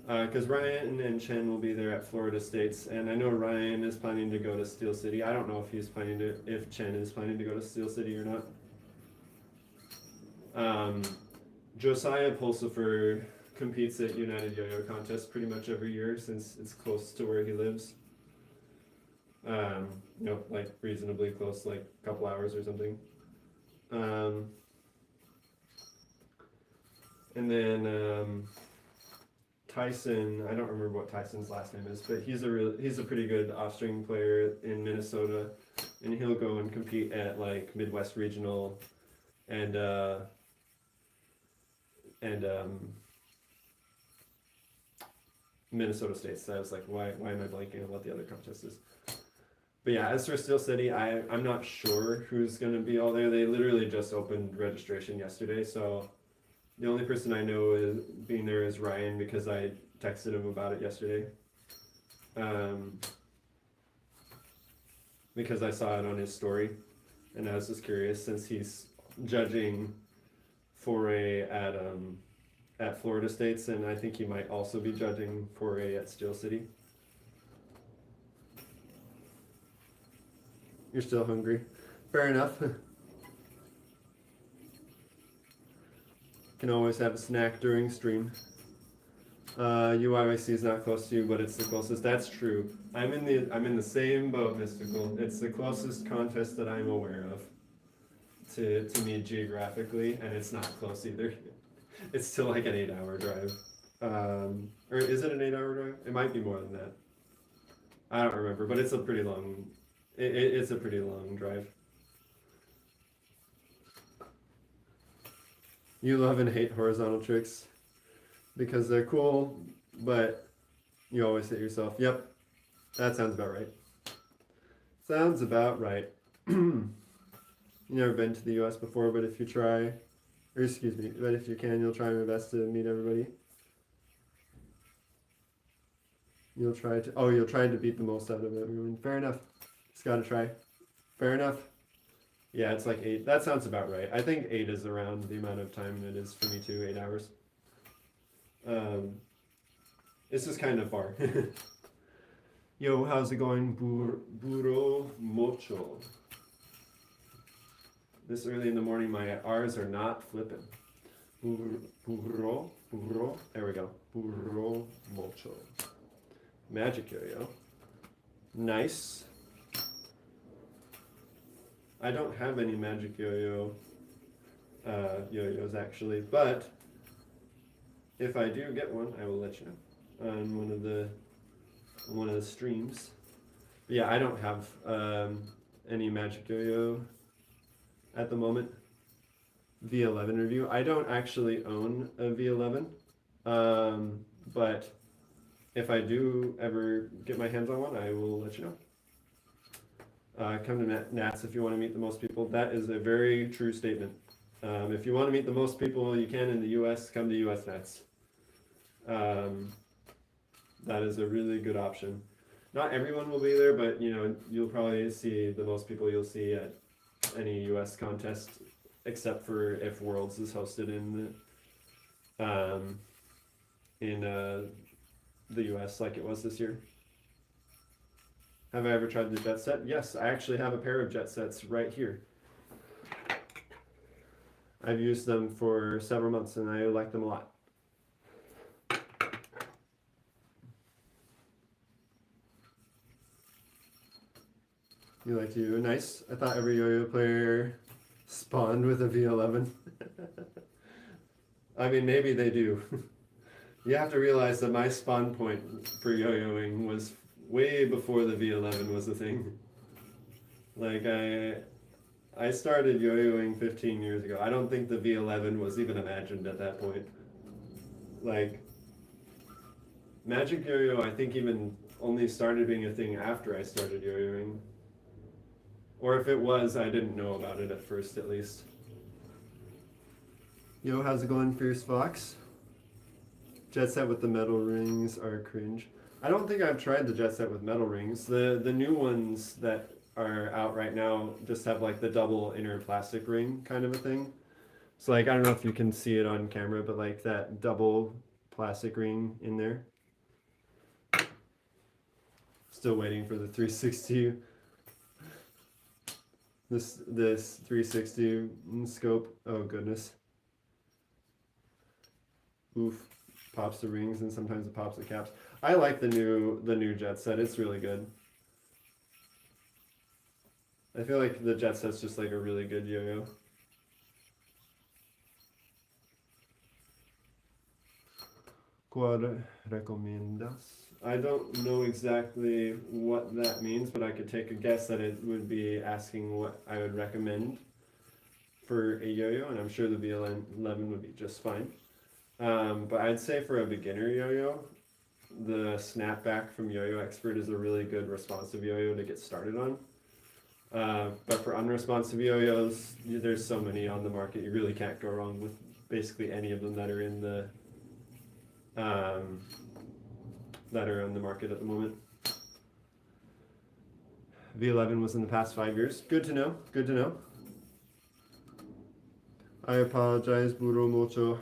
Because Ryan and Chen will be there at Florida States, and I know Ryan is planning to go to Steel City. I don't know if Chen is planning to go to Steel City or not. Josiah Pulsifer competes at United Yo-Yo Contest pretty much every year since it's close to where he lives. Like reasonably close, like a couple hours or something. And then Tyson, I don't remember what Tyson's last name is, but he's a pretty good off-string player in Minnesota, and he'll go and compete at like Midwest Regional and Minnesota State. So I was like, why am I blanking on what the other contest is? But yeah, as for Steel City, I'm not sure who's going to be all there. They literally just opened registration yesterday, so the only person I know is being there is Ryan because I texted him about it yesterday. Because I saw it on his story, and I was just curious since he's judging foray at Florida States, and I think he might also be judging foray at Steel City. You're still hungry. Fair enough. Can always have a snack during stream. UIYC is not close to you, but it's the closest. That's true. I'm in the same boat, Mystical. It's the closest contest that I'm aware of to me geographically, and it's not close either. It's still like an 8-hour drive. Or is it an 8-hour drive? It might be more than that. I don't remember, but it's a pretty long. It's a pretty long drive. You love and hate horizontal tricks because they're cool, but you always hit yourself. Yep, that sounds about right. Sounds about right. You've never been to the US before, but if you try, or excuse me, but if you can, you'll try your best to meet everybody. You'll try to beat the most out of everyone. Fair enough. Just gotta try. Fair enough. Yeah, it's like 8. That sounds about right. I think 8 is around the amount of time it is for me too, 8 hours. It's just kind of far. Yo, how's it going? Burro mocho. This early in the morning, my R's are not flipping. Burro. There we go. Burro mocho. Magic yo-yo. Nice. I don't have any magic yo-yos actually, but if I do get one, I will let you know on one of the streams. But yeah, I don't have any magic yo-yo at the moment. V11 review. I don't actually own a V11, but if I do ever get my hands on one, I will let you know. Come to Nats if you want to meet the most people. That is a very true statement. If you want to meet the most people you can in the US, come to US Nats. That is a really good option. Not everyone will be there, but you'll probably see the most people you'll see at any US contest, except for if Worlds is hosted in the US like it was this year. Have I ever tried the jet set? Yes, I actually have a pair of jet sets right here. I've used them for several months and I like them a lot. You like to yo-yo? Nice. I thought every yo-yo player spawned with a V11. I mean, maybe they do. You have to realize that my spawn point for yo-yoing was way before the V11 was a thing. Like, I started yo-yoing 15 years ago. I don't think the V11 was even imagined at that point. Like, Magic Yo-Yo, I think even only started being a thing after I started yo-yoing. Or if it was, I didn't know about it at first, at least. Yo, how's it going, Fierce Fox? Jet set with the metal rings are cringe. I don't think I've tried the jet set with metal rings. The new ones that are out right now just have like the double inner plastic ring kind of a thing. So like, I don't know if you can see it on camera, but like that double plastic ring in there. Still waiting for the 360. This 360 scope. Oh goodness. Oof. Pops the rings and sometimes it pops the caps. I like the new jet set. It's really good. I feel like the jet set's just like a really good yo-yo. ¿Cuál recomiendas? I don't know exactly what that means, but I could take a guess that it would be asking what I would recommend for a yo-yo, and I'm sure the V11 would be just fine. But I'd say for a beginner yo-yo, the snapback from Yo-Yo Expert is a really good responsive yo-yo to get started on. But for unresponsive yo-yos, there's so many on the market, you really can't go wrong with basically any of them that are in the that are on the market at the moment. V11 was in the past 5 years. Good to know. Good to know. I apologize, Burro Mucho.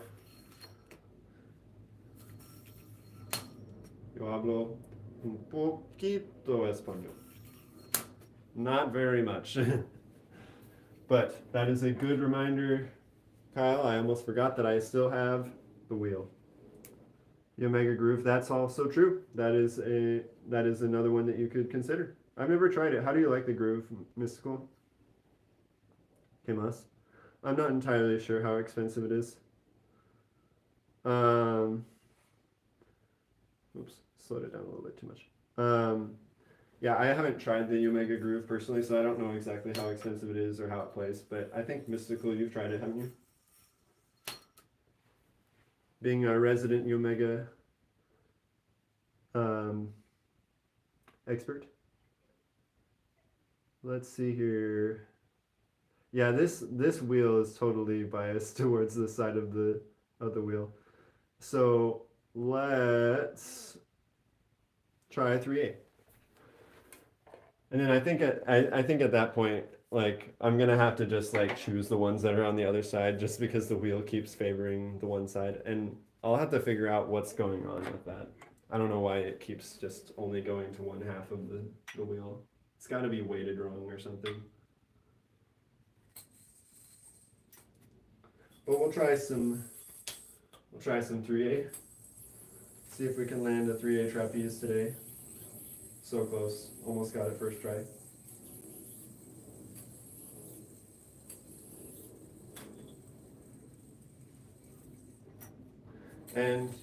Yo hablo un poquito español. Not very much. But that is a good reminder, Kyle. I almost forgot that I still have the wheel. The Omega Groove, that's also true. That is another one that you could consider. I've never tried it. How do you like the groove, Mystical? Kimas? I'm not entirely sure how expensive it is. Oops, slowed it down a little bit too much. Yeah, I haven't tried the Omega Groove personally, so I don't know exactly how expensive it is or how it plays, but I think Mystical, you've tried it, haven't you? Being a resident Omega expert. Let's see here. Yeah, this wheel is totally biased towards the side of the wheel. So let's try 3A. And then I think at that point, like, I'm gonna have to just like choose the ones that are on the other side just because the wheel keeps favoring the one side, and I'll have to figure out what's going on with that. I don't know why it keeps just only going to one half of the wheel. It's got to be weighted wrong or something. But we'll try some 3A. See if we can land a 3A trapeze today. So close. Almost got it first try. And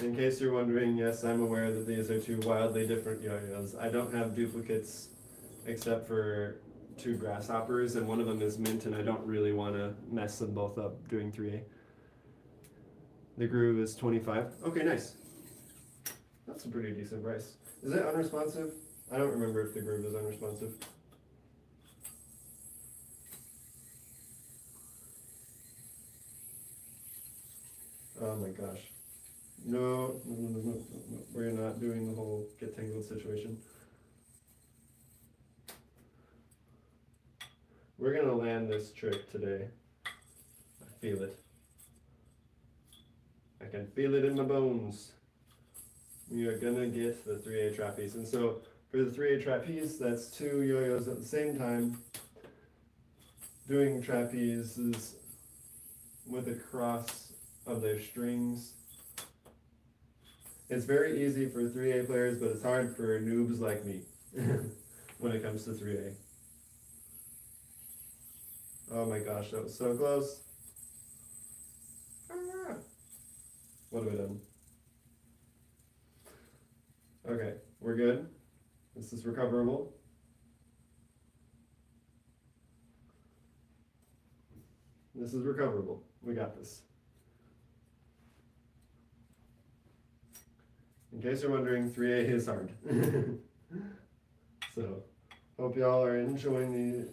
in case you're wondering, yes, I'm aware that these are two wildly different yo-yos. I don't have duplicates except for 2 grasshoppers, and one of them is mint, and I don't really want to mess them both up doing 3A. The groove is 25. Okay, nice. That's a pretty decent price. Is it unresponsive? I don't remember if the groove is unresponsive. Oh my gosh. No, we're not doing the whole get tangled situation. We're gonna land this trick today. I feel it. I can feel it in my bones. We are gonna get the 3A trapeze. And so for the 3A trapeze, that's 2 yo-yos at the same time doing trapezes with a cross of their strings. It's very easy for 3A players, but it's hard for noobs like me when it comes to 3A. Oh my gosh, that was so close. Ah. What have I done? Okay, we're good. This is recoverable. This is recoverable. We got this. In case you're wondering, 3A is hard. So, hope y'all are enjoying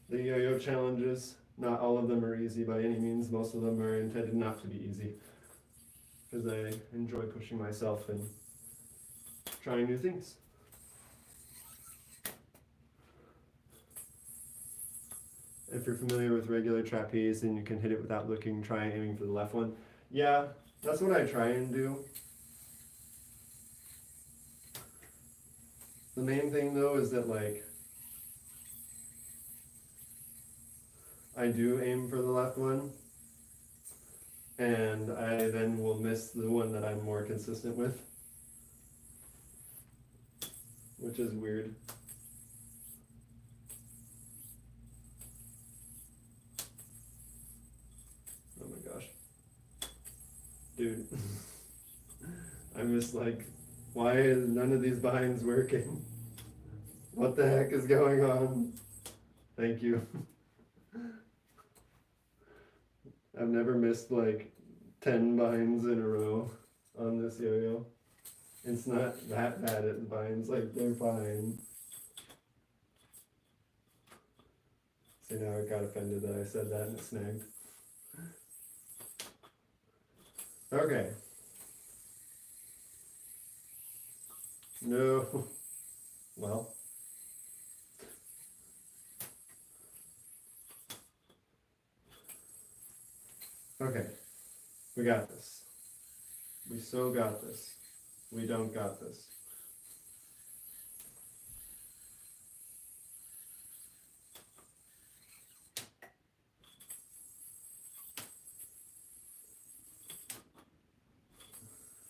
the yo-yo challenges. Not all of them are easy by any means. Most of them are intended not to be easy. Because I enjoy pushing myself and trying new things. If you're familiar with regular trapeze, then you can hit it without looking, try aiming for the left one. Yeah, that's what I try and do. The main thing though is that like, I do aim for the left one, and I then will miss the one that I'm more consistent with, which is weird. Oh my gosh. Dude, I miss like, why is none of these binds working? What the heck is going on? Thank you. I've never missed like 10 binds in a row on this yo-yo. It's not that bad at the binds, like they're fine. See, now I got offended that I said that and it snagged. Okay. No. Well. Okay. We got this. We so got this. We don't got this.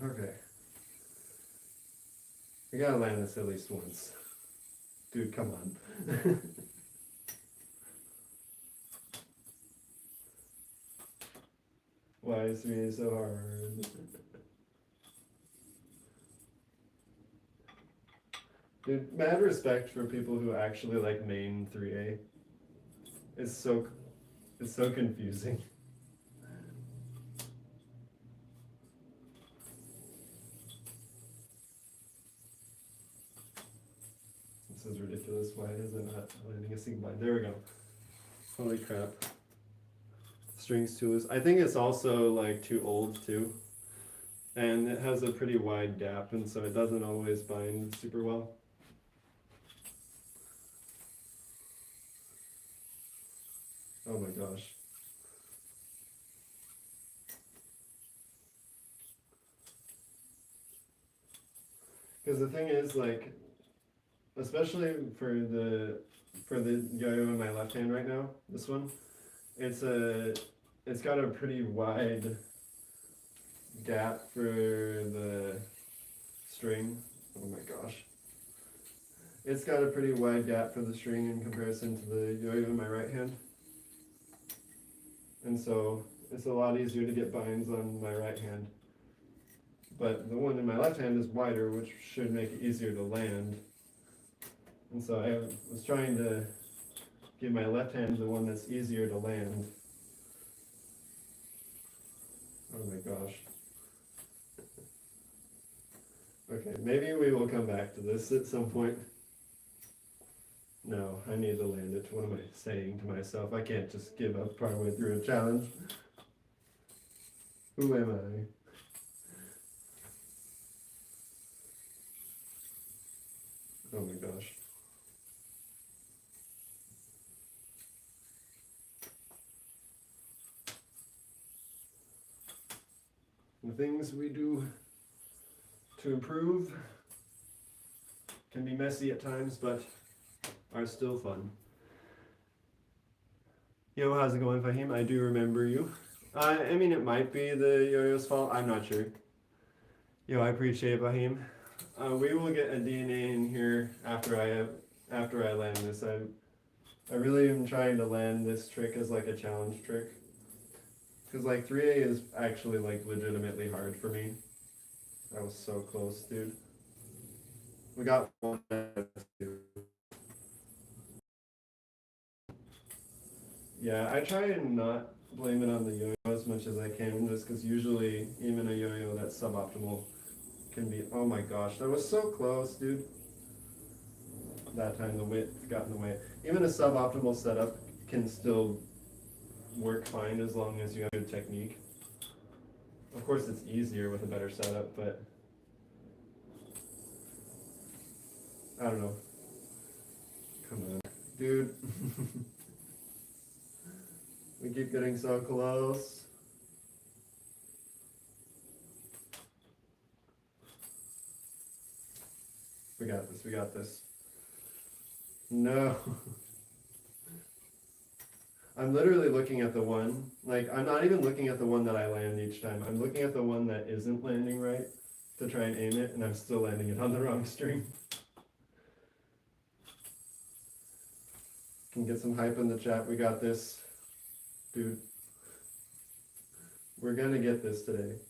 Okay. We gotta land this at least once. Dude, come on. Why is 3A so hard? Dude, mad respect for people who actually like main 3A. It's so confusing. This is ridiculous. Why is it not landing a single line? There we go. Holy crap. Strings too loose. I think it's also like too old too. And it has a pretty wide gap, and so it doesn't always bind super well. Oh my gosh. Because the thing is, like, especially for the yo-yo in my left hand right now, this one, it's got a pretty wide gap for the string. Oh my gosh. It's got a pretty wide gap for the string in comparison to the yo-yo in my right hand. And so it's a lot easier to get binds on my right hand. But the one in my left hand is wider, which should make it easier to land. And so I was trying to give my left hand the one that's easier to land. Oh my gosh. Okay, maybe we will come back to this at some point. No, I need to land it. What am I saying to myself? I can't just give up partway through a challenge. Who am I? Oh my gosh. The things we do to improve can be messy at times, but are still fun. Yo, how's it going, Fahim? I do remember you. I mean, it might be the yo-yo's fault. I'm not sure. Yo, I appreciate it, Bahim. We will get a DNA in here after I land this. I really am trying to land this trick as like a challenge trick, because like 3A is actually like legitimately hard for me. That was so close, dude. We got one. Yeah, I try and not blame it on the yo-yo as much as I can, just because usually even a yo-yo that's suboptimal can be. Oh my gosh, that was so close, dude. That time the width got in the way. Even a suboptimal setup can still work fine as long as you have good technique. Of course, it's easier with a better setup, but I don't know. Come on, dude. We keep getting so close. We got this, we got this. No. I'm literally looking at the one, like, I'm not even looking at the one that I land each time. I'm looking at the one that isn't landing right to try and aim it, and I'm still landing it on the wrong string. Can get some hype in the chat. We got this. Dude. We're gonna get this today.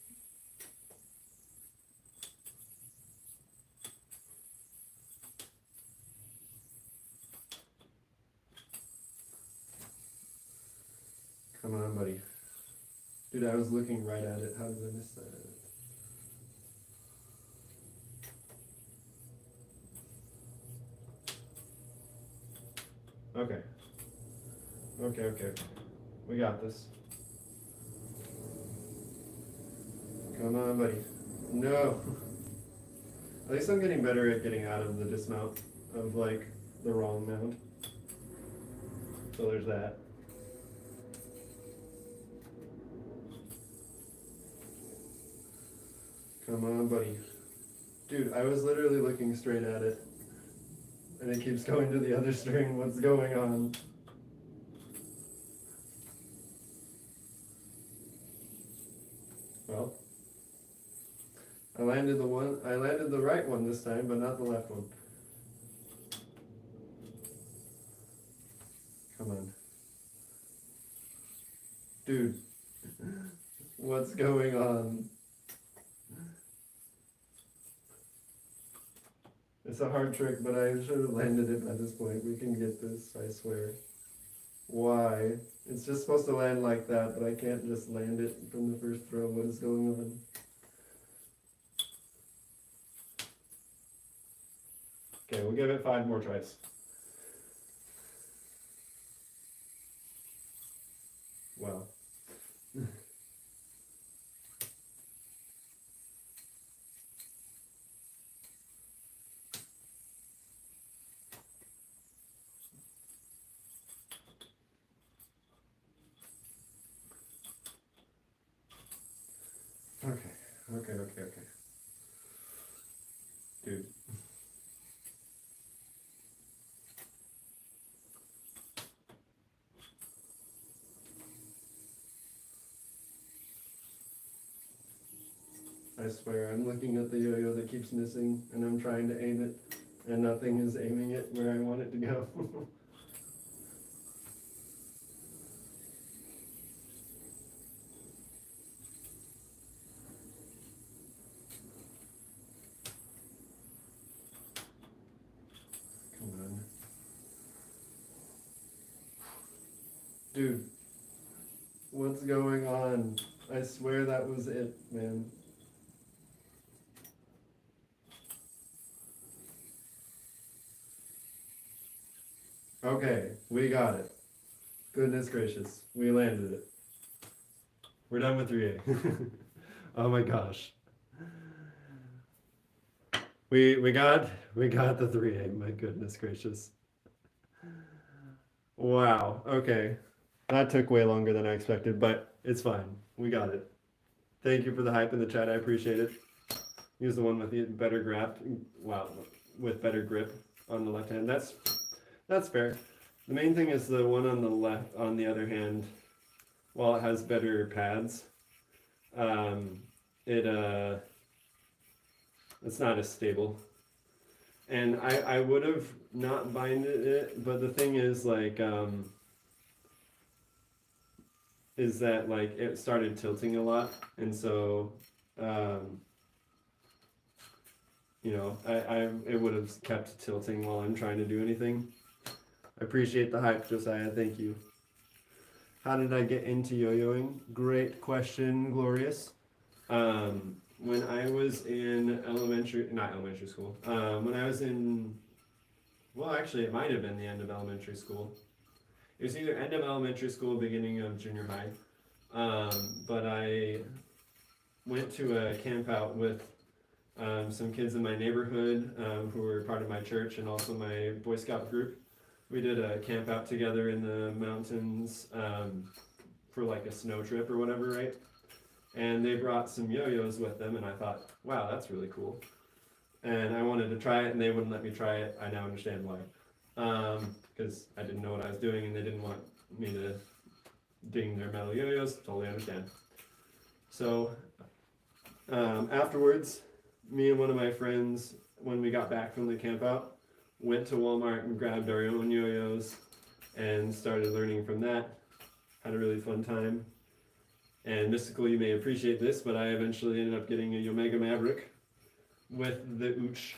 Come on, buddy. Dude, I was looking right at it. How did I miss that? Okay. Okay. We got this. Come on, buddy. No. At least I'm getting better at getting out of the dismount of, like, the wrong mount. So there's that. Come on, buddy. Dude, I was literally looking straight at it. And it keeps going to the other string. What's going on? Well, I landed the right one this time, but not the left one. Come on. Dude, what's going on? It's a hard trick, but I should have landed it at this point. We can get this, I swear. Why? It's just supposed to land like that, but I can't just land it from the first throw. What is going on? Okay, we'll give it 5 more tries. Wow. Okay. Dude. I swear, I'm looking at the yo-yo that keeps missing, and I'm trying to aim it, and nothing is aiming it where I want it to go. Come on. Dude, what's going on? I swear that was it, man. Okay, we got it. Goodness gracious, we landed it. We're done with 3A. Oh my gosh. We got the 3A, my goodness gracious. Wow, okay. That took way longer than I expected, but it's fine. We got it. Thank you for the hype in the chat, I appreciate it. Use the one with the better grip. Wow, with better grip on the left hand. That's fair. The main thing is the one on the left, on the other hand, while it has better pads, um, it's not as stable. And I would have not binded it, but the thing is is that like it started tilting a lot, and so um, it would have kept tilting while I'm trying to do anything. I appreciate the hype, Josiah. Thank you. How did I get into yo-yoing? Great question, Glorious. When I was in not elementary school. When I was in, well, actually, it might have been the end of elementary school. It was either end of elementary school, beginning of junior high. But I went to a camp out with some kids in my neighborhood who were part of my church and also my Boy Scout group. We did a camp out together in the mountains for like a snow trip or whatever, right? And they brought some yo-yos with them, and I thought, wow, that's really cool. And I wanted to try it, and they wouldn't let me try it. I now understand why. Because I didn't know what I was doing, and they didn't want me to ding their metal yo-yos. Totally understand. So afterwards, me and one of my friends, when we got back from the camp out, went to Walmart and grabbed our own yo-yos and started learning from that. Had a really fun time. And Mystical, you may appreciate this, but I eventually ended up getting a Omega Maverick with the Ooch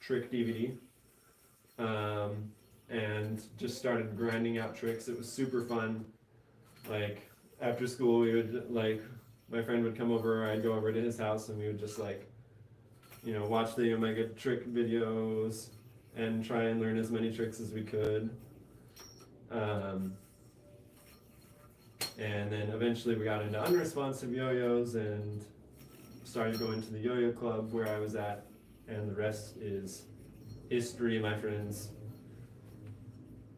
trick DVD. And just started grinding out tricks. It was super fun. Like, after school, we would, like, my friend would come over, or I'd go over to his house, and we would just, like, watch the Omega trick videos and try and learn as many tricks as we could. And then eventually we got into unresponsive yo-yos and started going to the yo-yo club where I was at, and the rest is history, my friends.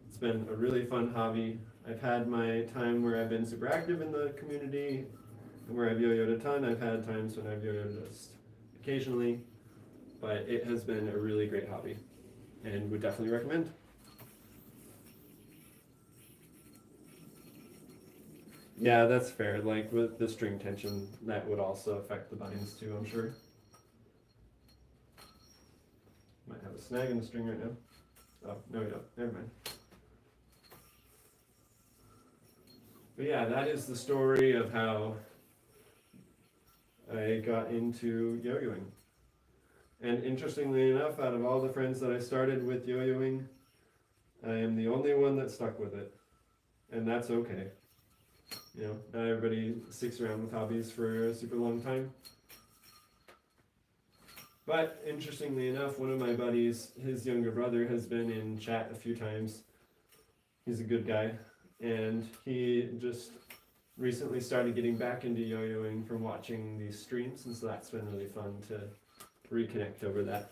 It's been a really fun hobby. I've had my time where I've been super active in the community and where I've yo-yoed a ton. I've had times when I've yo-yoed just occasionally, but it has been a really great hobby and would definitely recommend. Yeah, that's fair. Like with the string tension, that would also affect the binds too, I'm sure. Might have a snag in the string right now. Oh, no we don't. Never mind. But yeah, that is the story of how I got into yo-yoing. And interestingly enough, out of all the friends that I started with yo-yoing, I am the only one that stuck with it. And that's okay. Not everybody sticks around with hobbies for a super long time. But interestingly enough, one of my buddies, his younger brother, has been in chat a few times. He's a good guy. And he just recently started getting back into yo-yoing from watching these streams. And so that's been really fun to reconnect over that.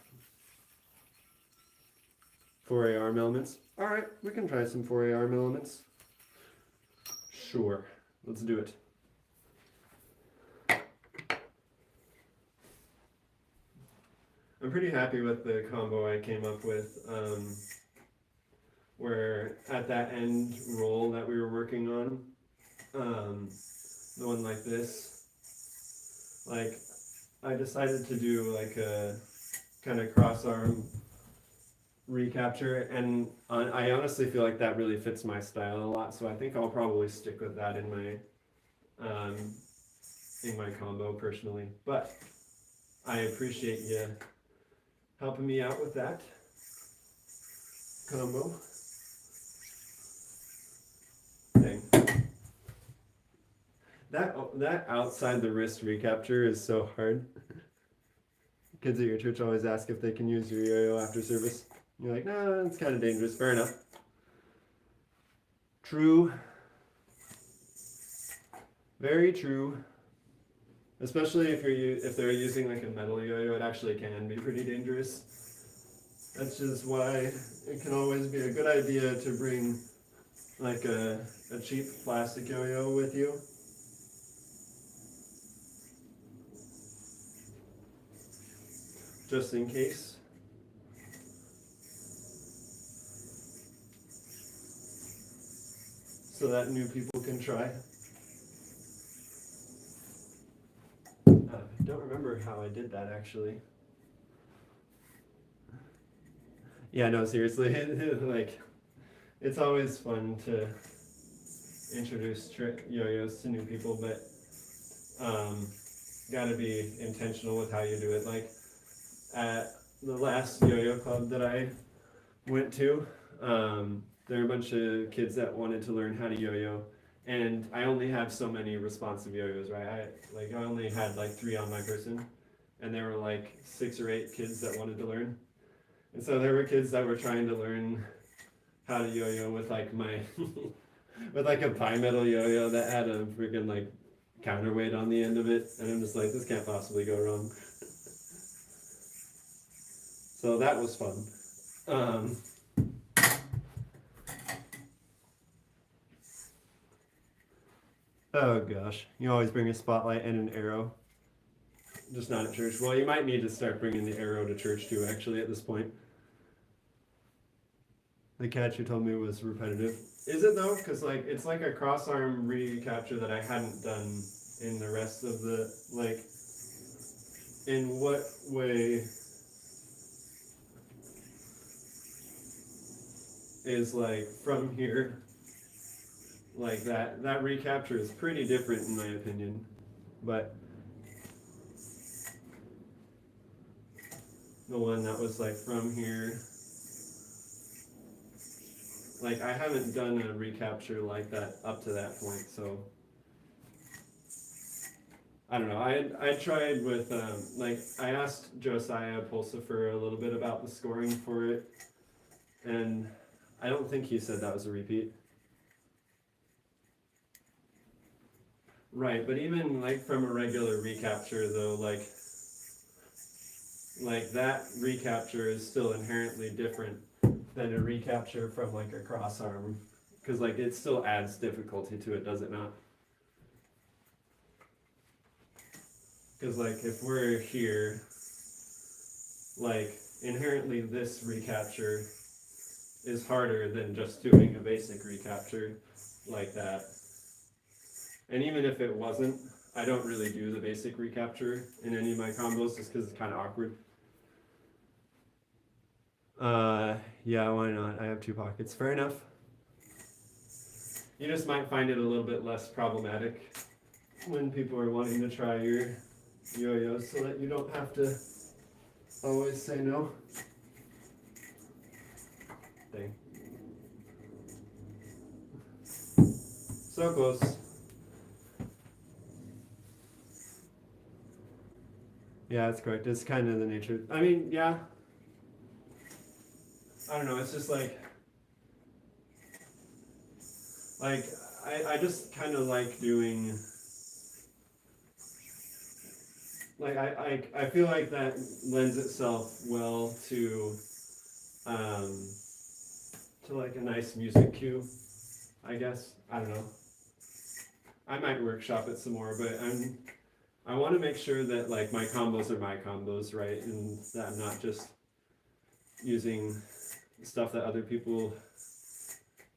4A arm elements. Alright, we can try some 4A arm elements. Sure. Let's do it. I'm pretty happy with the combo I came up with, where at that end roll that we were working on, the one like this, like I decided to do like a kind of cross arm recapture, and I honestly feel like that really fits my style a lot, so I think I'll probably stick with that in my combo personally. But I appreciate you helping me out with that combo thing. That outside the wrist recapture is so hard. Kids at your church always ask if they can use your yo-yo after service. You're like, no, it's kind of dangerous. Fair enough. True. Very true. Especially if they're using like a metal yo-yo, it actually can be pretty dangerous. That's just why it can always be a good idea to bring like a cheap plastic yo-yo with you. Just in case. So that new people can try. don't remember how I did that actually. Yeah, no, seriously, like it's always fun to introduce yo-yos to new people, but um, gotta be intentional with how you do it. Like at the last yo-yo club that I went to, there were a bunch of kids that wanted to learn how to yo-yo, and I only have so many responsive yo-yos, right? I only had like 3 on my person, and there were like 6 or 8 kids that wanted to learn, and so there were kids that were trying to learn how to yo-yo with like my with like a bimetal yo-yo that had a freaking like counterweight on the end of it, and I'm just like, this can't possibly go wrong. So that was fun. Oh gosh, you always bring a spotlight and an arrow. Just not at church. Well, you might need to start bringing the arrow to church too, actually, at this point. The catch you told me was repetitive. Is it though? Because like it's like a cross arm recapture that I hadn't done in the rest of the, like, in what way is like from here, like that recapture is pretty different in my opinion, but the one that was like from here, like I haven't done a recapture like that up to that point, so I don't know. I tried with like I asked Josiah Pulsifer a little bit about the scoring for it, and I don't think he said that was a repeat. Right, but even like from a regular recapture though, like that recapture is still inherently different than a recapture from like a cross arm, because like it still adds difficulty to it, does it not? Because like if we're here, like inherently this recapture is harder than just doing a basic recapture like that. And even if it wasn't, I don't really do the basic recapture in any of my combos just because it's kind of awkward. Yeah, why not? I have 2 pockets. Fair enough. You just might find it a little bit less problematic when people are wanting to try your yo-yos so that you don't have to always say no. Dang. So close. Yeah, that's correct. It's kind of the nature. I mean, yeah. I don't know. It's just like I just kind of like doing. Like I feel like that lends itself well to like a nice music cue, I guess. I don't know. I might workshop it some more, but I want to make sure that like my combos are my combos, right? And that I'm not just using stuff that other people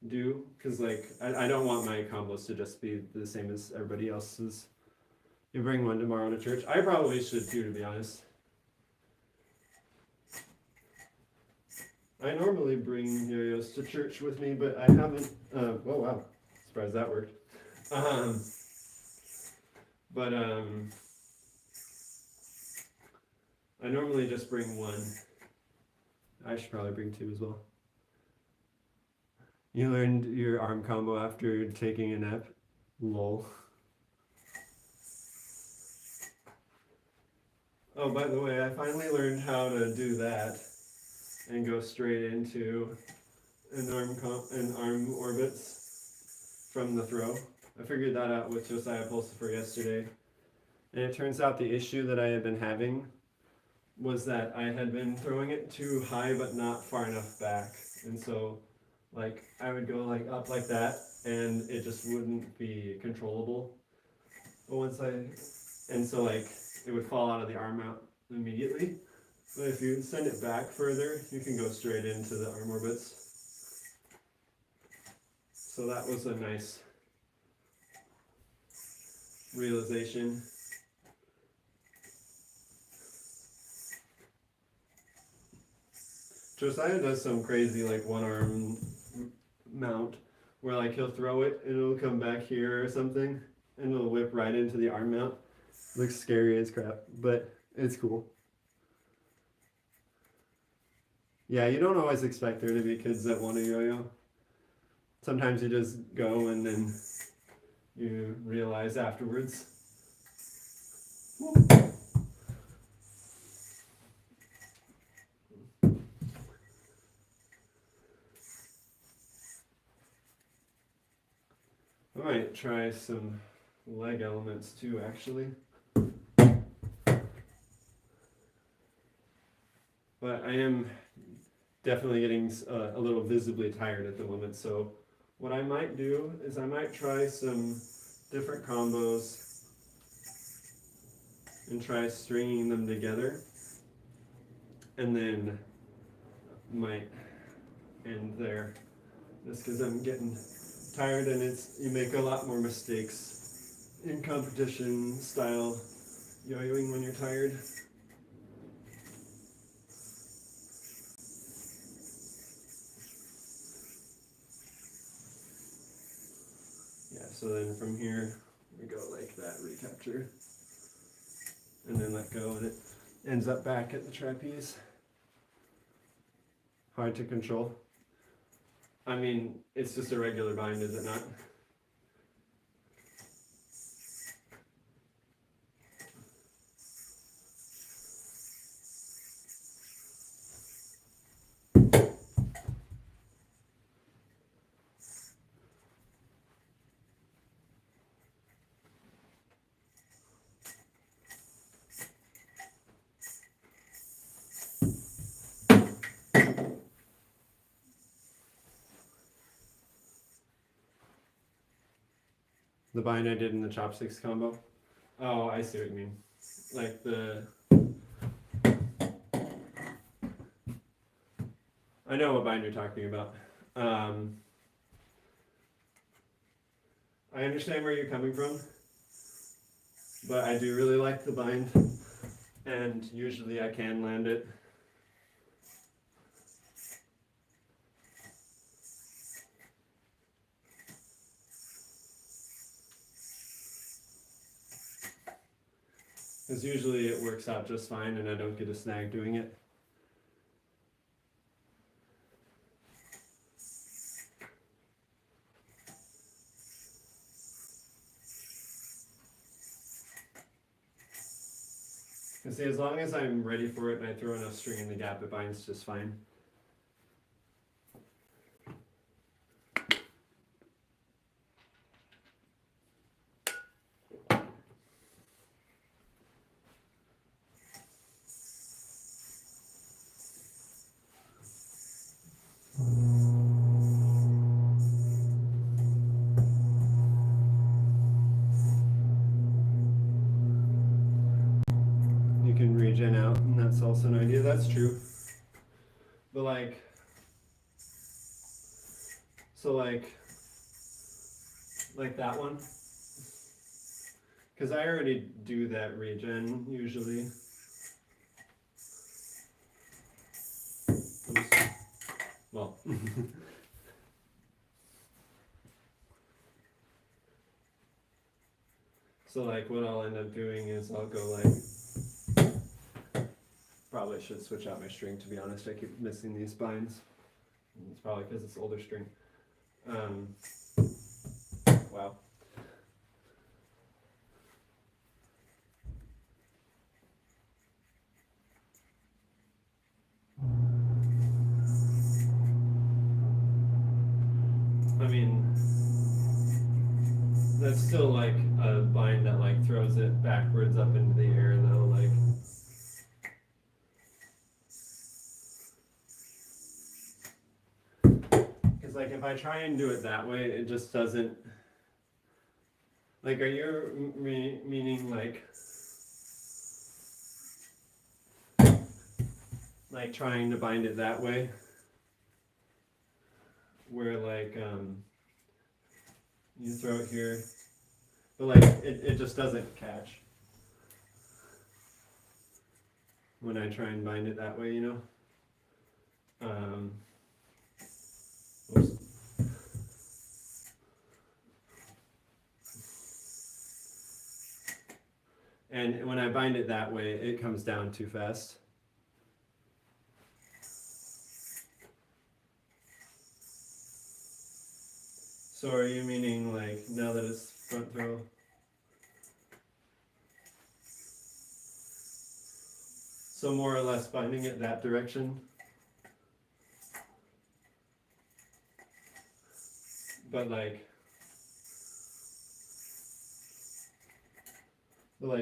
do, because like I don't want my combos to just be the same as everybody else's. You bring one tomorrow to church. I probably should too, to be honest. I normally bring yo-yos to church with me, but I haven't. Oh wow, surprised that worked. But I normally just bring one. I should probably bring 2 as well. You learned your arm combo after taking a nap? Lol. Oh, by the way, I finally learned how to do that and go straight into an arm orbits from the throw. I figured that out with Josiah Pulsifer yesterday. And it turns out the issue that I had been having was that I had been throwing it too high but not far enough back. And so like I would go like up like that and it just wouldn't be controllable. But so like it would fall out of the arm out immediately. But if you send it back further, you can go straight into the arm orbits. So that was a nice realization. Josiah does some crazy like one arm mount where like he'll throw it and it'll come back here or something and it'll whip right into the arm mount. Looks scary as crap, but it's cool. Yeah, you don't always expect there to be kids that want to yo-yo. Sometimes you just go and then you realize afterwards. Woo. I might try some leg elements too, actually. But I am definitely getting a little visibly tired at the moment, so what I might do is I might try some different combos and try stringing them together, and then might end there, just because I'm getting tired and you make a lot more mistakes in competition style yo-yoing when you're tired. Yeah, so then from here we go like that, recapture, and then let go, and it ends up back at the trapeze. Hard to control. I mean, it's just a regular bind, is it not? The bind I did in the chopsticks combo? Oh, I see what you mean. Like I know what bind you're talking about. I understand where you're coming from, but I do really like the bind, and usually I can land it. Because usually it works out just fine and I don't get a snag doing it. And see, as long as I'm ready for it and I throw enough string in the gap, it binds just fine. You can regen out, and that's also an idea. That's true. But like, so like that one, because I already do that regen usually. Oops. Well. So like what I'll end up doing is I'll go like, probably should switch out my string, to be honest. I keep missing these binds. It's probably because it's older string. Wow. I mean, that's still like a bind that like throws it backwards up into the air though, like. Because like if I try and do it that way, it just doesn't. Like, are you meaning like trying to bind it that way? Where like you throw it here, but like it just doesn't catch when I try and bind it that way, you know? Oops. And when I bind it that way, it comes down too fast. So are you meaning like now that it's front throw? So more or less binding it that direction? But like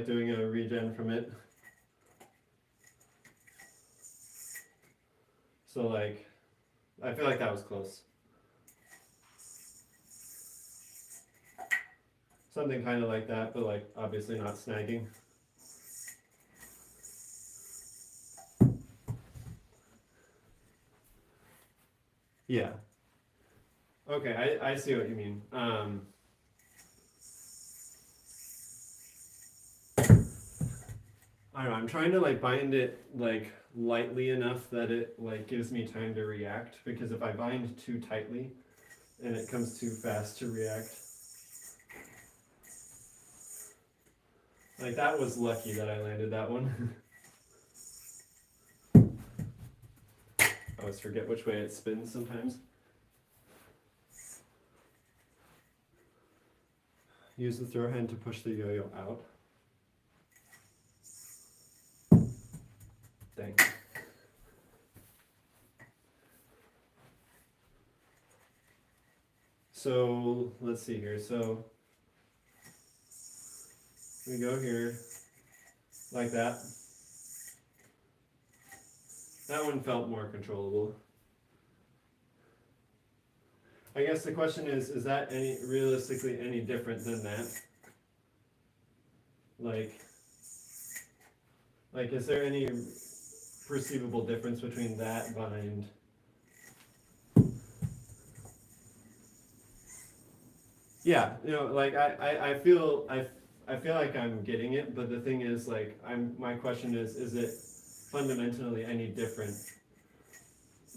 doing a regen from it. So like, I feel like that was close. Something kind of like that, but like obviously not snagging. Yeah. Okay, I see what you mean. I don't know, I'm trying to like bind it like lightly enough that it like gives me time to react, because if I bind too tightly and it comes too fast to react. Like that was lucky that I landed that one. I always forget which way it spins sometimes. Use the throw hand to push the yo-yo out. Dang. So let's see here. So we go here like that. That one felt more controllable. I guess the question is that realistically any different than that? Like is there any perceivable difference between that bind? Yeah, you know, like I feel like I'm getting it, but the thing is like my question is it fundamentally any different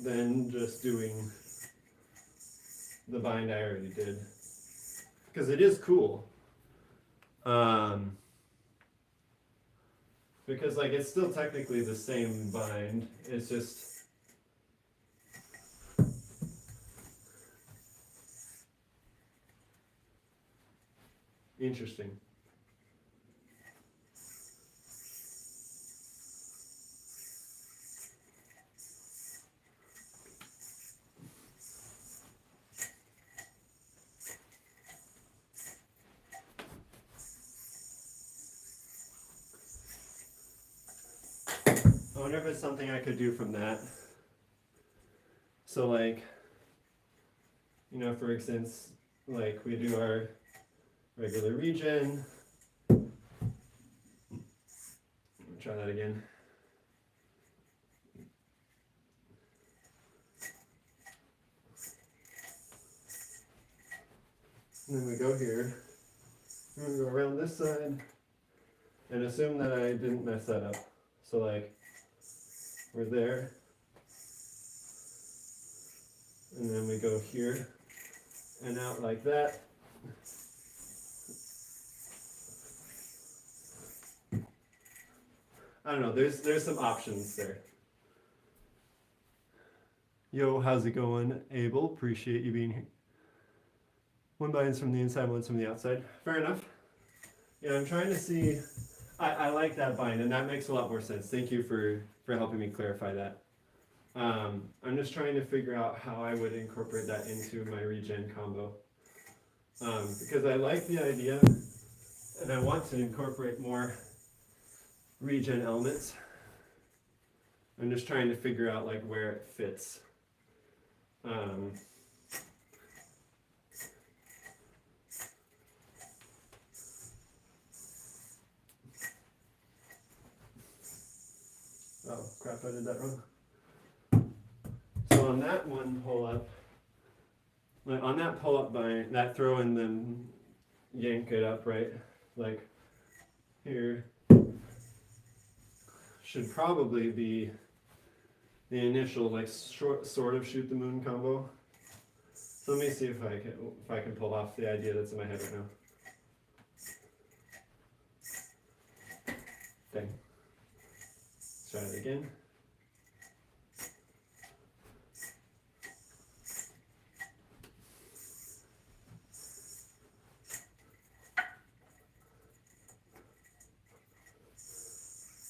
than just doing the bind I already did? Because it is cool. Because like it's still technically the same bind. It's just interesting. I wonder if it's something I could do from that. So like, you know, for instance, like we do our regular regen. Try that again. And then we go here. And we go around this side and assume that I didn't mess that up. So like, we're there. And then we go here and out like that. I don't know, there's some options there. Yo, how's it going, Abel? Appreciate you being here. One binds from the inside, one's from the outside. Fair enough. Yeah, I'm trying to see. I like that bind, and that makes a lot more sense. Thank you for helping me clarify that. I'm just trying to figure out how I would incorporate that into my regen combo. Because I like the idea, and I want to incorporate more regen elements. I'm just trying to figure out like where it fits. Oh crap, I did that wrong. So on that one pull up, like on that pull up bind, that throw and then yank it up, right? Like here should probably be the initial like sort of shoot the moon combo. So let me see if I can pull off the idea that's in my head right now. Dang. Let's try it again.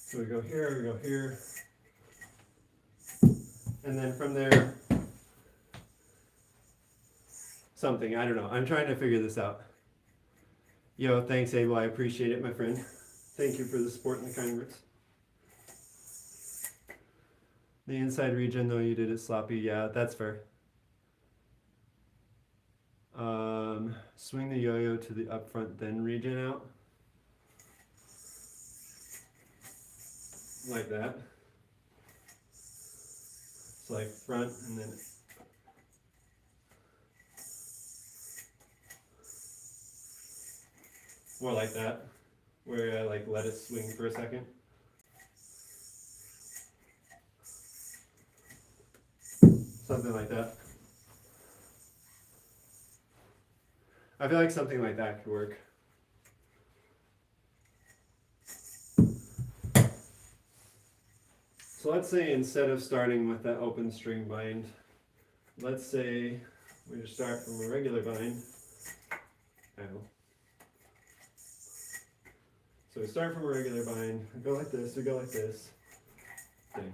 So we go here, and then from there, something, I don't know. I'm trying to figure this out. Yo, thanks Abel, I appreciate it, my friend. Thank you for the support and the kind words. The inside Regen, though, you did it sloppy. Yeah, that's fair. Swing the yo-yo to the up front, then Regen out. Like that. It's like front and then more like that, where I like let it swing for a second. Something like that. I feel like something like that could work. So let's say instead of starting with that open string bind, let's say we just start from a regular bind. Ow. So we start from a regular bind, we go like this, we go like this. Dang.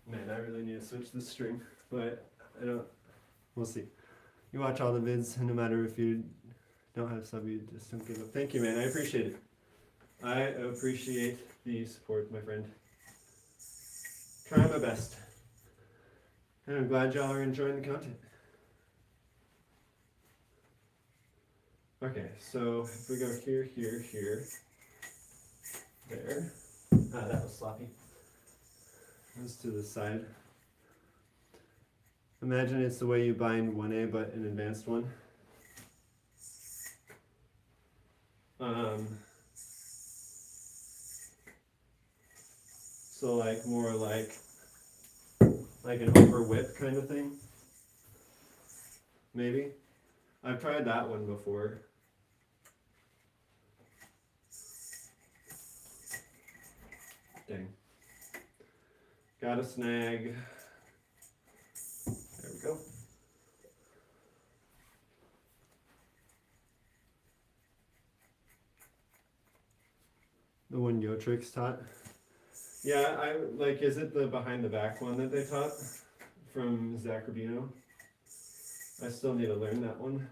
Man, I really need to switch this string, but I don't, we'll see. You watch all the vids, and no matter if you don't have sub, you just don't give up. Thank you, man, I appreciate it. I appreciate the support, my friend. Trying my best. And I'm glad y'all are enjoying the content. Okay, so if we go here, there. Ah, that was sloppy. Let's to the side. Imagine it's the way you bind 1A but an advanced one. So like more like an over whip kind of thing. Maybe. I've tried that one before. Dang. Got a snag. There we go. The one Yo-Trix taught. Yeah, I like. Is it the behind the back one that they taught from Zach Rubino? I still need to learn that one.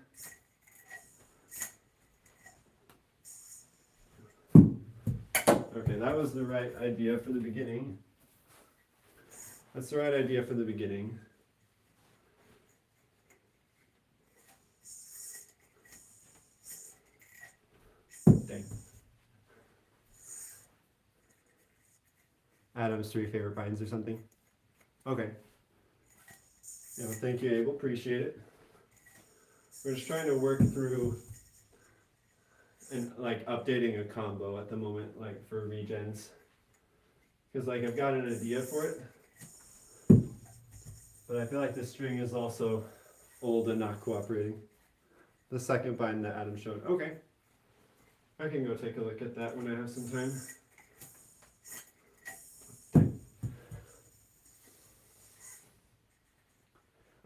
Okay, that was the right idea for the beginning. That's the right idea for the beginning. Dang. Adam's 3 favorite binds or something. Okay. Yeah, well, thank you, Abel. Appreciate it. We're just trying to work through and like updating a combo at the moment, like for regens. Because like I've got an idea for it, but I feel like this string is also old and not cooperating. The second bind that Adam showed. Okay. I can go take a look at that when I have some time.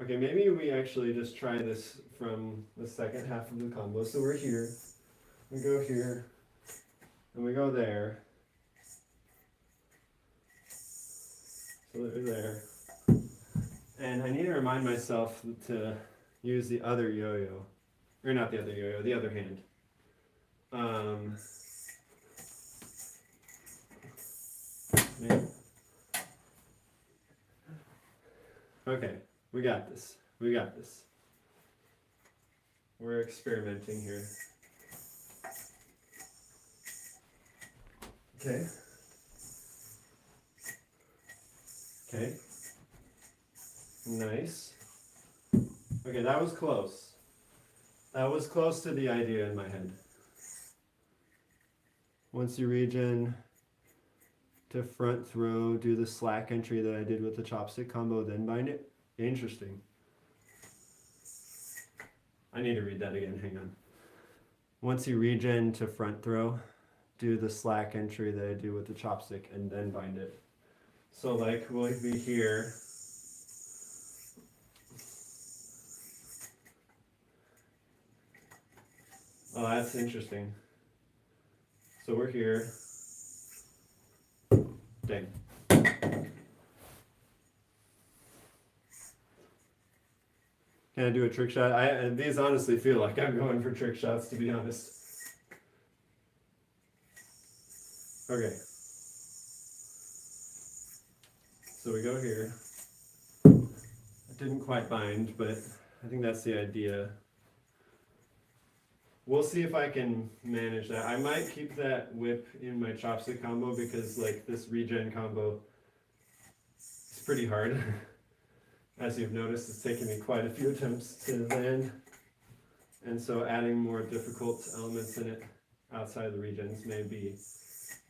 Okay, maybe we actually just try this from the second half of the combo. So we're here, we go here, and we go there. So we're there. And I need to remind myself to use the other yo-yo. Or not the other yo-yo, the other hand. Maybe. Okay. We got this. We got this. We're experimenting here. Okay. Okay. Nice. Okay, that was close. That was close to the idea in my head. Once you regen to front throw, do the slack entry that I did with the chopstick combo, then bind it. Interesting. I need to read that again, hang on. Once you regen to front throw, do the slack entry that I do with the chopstick and then bind it. So like we'll be here. Oh, that's interesting. So we're here. Dang. Can I do a trick shot? These honestly feel like I'm going for trick shots, to be honest. Okay. So we go here. It didn't quite bind, but I think that's the idea. We'll see if I can manage that. I might keep that whip in my chopstick combo because like this regen combo is pretty hard. As you've noticed, it's taken me quite a few attempts to land. And so adding more difficult elements in it outside the regens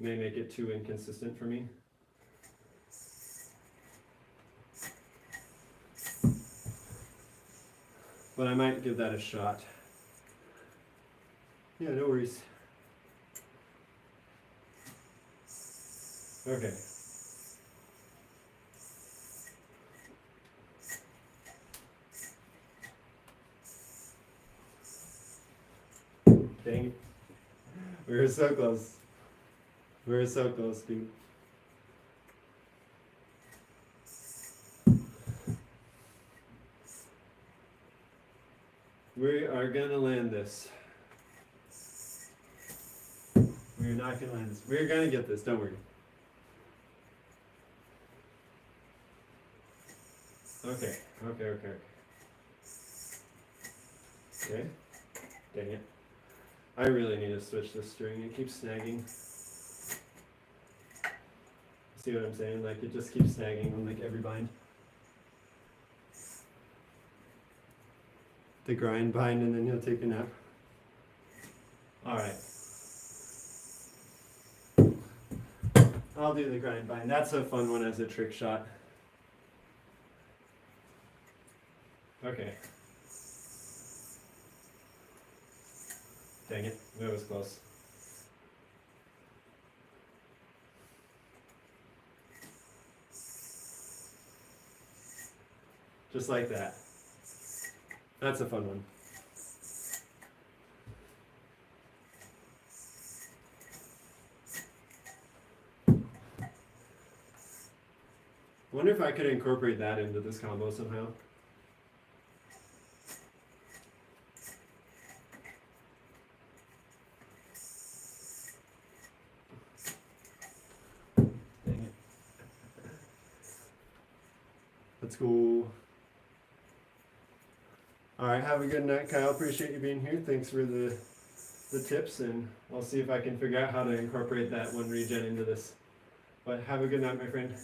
may make it too inconsistent for me. But I might give that a shot. Yeah, no worries. Okay. Dang it. We were so close. We were so close, dude. We are gonna land this. We're not gonna land this. We're gonna get this, don't worry. Okay. Okay. Dang it. I really need to switch this string. It keeps snagging. See what I'm saying? Like it just keeps snagging on like every bind. The grind bind and then he'll take a nap. Alright. I'll do the grind bind. That's a fun one as a trick shot. Okay. Dang it, that was close. Just like that. That's a fun one. I wonder if I could incorporate that into this combo somehow. Dang it. Let's go. Alright, have a good night, Kyle. Appreciate you being here. Thanks for the tips, and I'll see if I can figure out how to incorporate that one regen into this. But have a good night, my friend.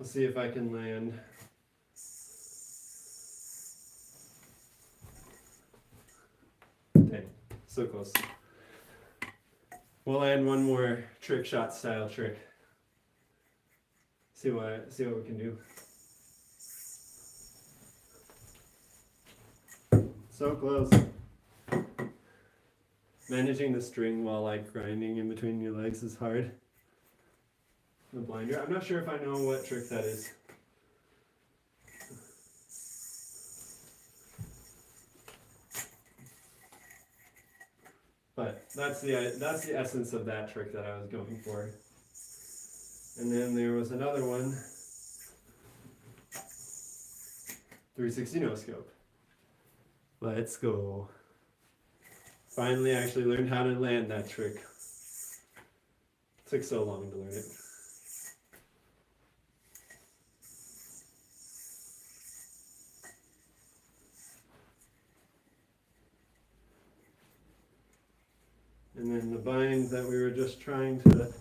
I'll see if I can land. Dang, so close. We'll land one more trick shot style trick. See what we can do. So close. Managing the string while like grinding in between your legs is hard. The blinder. I'm not sure if I know what trick that is. But that's the essence of that trick that I was going for. And then there was another one, 360 no scope. Let's go. Finally actually learned how to land that trick. It took so long to learn it. And then the bind that we were just trying to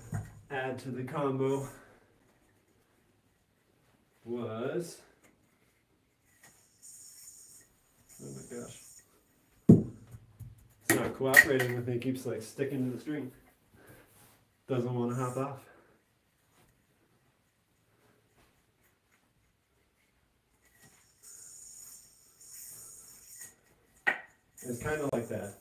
add to the combo. was, oh my gosh, it's not cooperating with me, it keeps like sticking to the string. Doesn't want to hop off. It's kind of like that.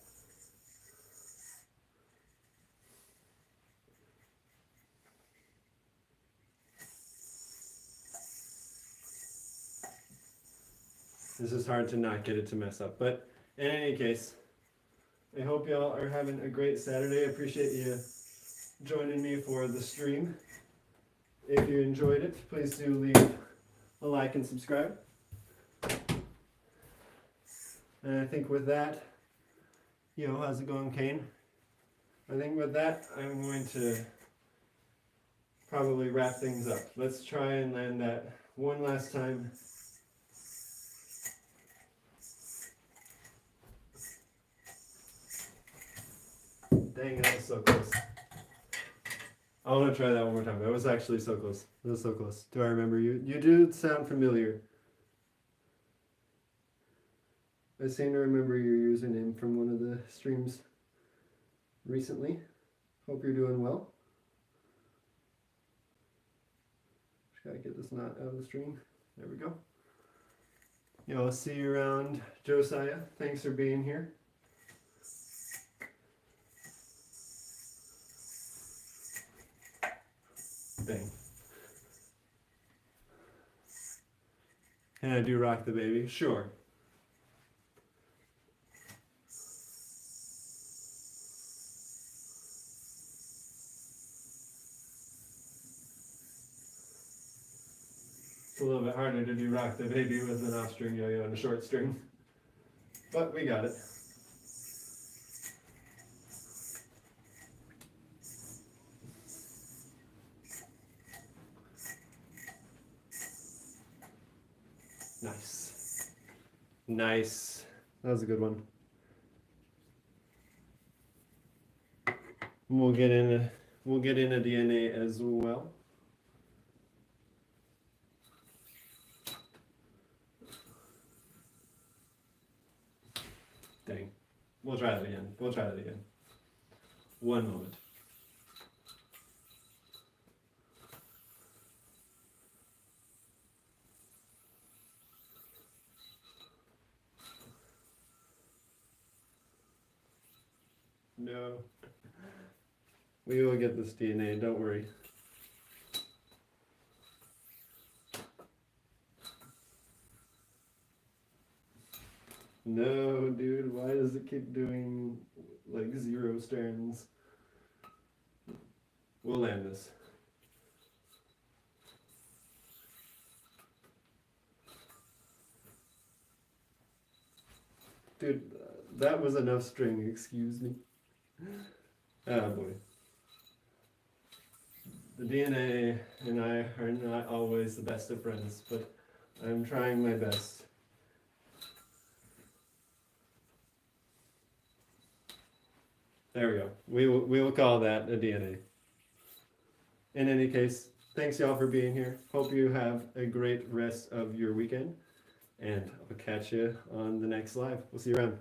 This is hard to not get it to mess up. But in any case, I hope y'all are having a great Saturday. I appreciate you joining me for the stream. If you enjoyed it, please do leave a like and subscribe. And I think with that, yo, how's it going, Kane? I think with that, I'm going to probably wrap things up. Let's try and land that one last time. Dang, that was so close. I want to try that one more time. That was actually so close. That was so close. Do I remember you? You do sound familiar. I seem to remember your username from one of the streams recently. Hope you're doing well. Just gotta get this knot out of the string. There we go. Yeah, I'll see you around, Josiah. Thanks for being here. Bang. Can I do rock the baby? Sure. It's a little bit harder to do rock the baby with an off string yo-yo and a short string, but we got it. Nice. Nice. That was a good one. We'll get in a DNA as well. Dang. We'll try that again. We'll try that again. One moment. No. We will get this DNA, don't worry. No, dude, why does it keep doing like 0 sterns? We'll land this. Dude, that was enough string, excuse me. Oh boy. The DNA and I are not always the best of friends, but I'm trying my best. There we go. We will call that a DNA. In any case, thanks y'all for being here. Hope you have a great rest of your weekend, and I'll catch you on the next live. We'll see you around.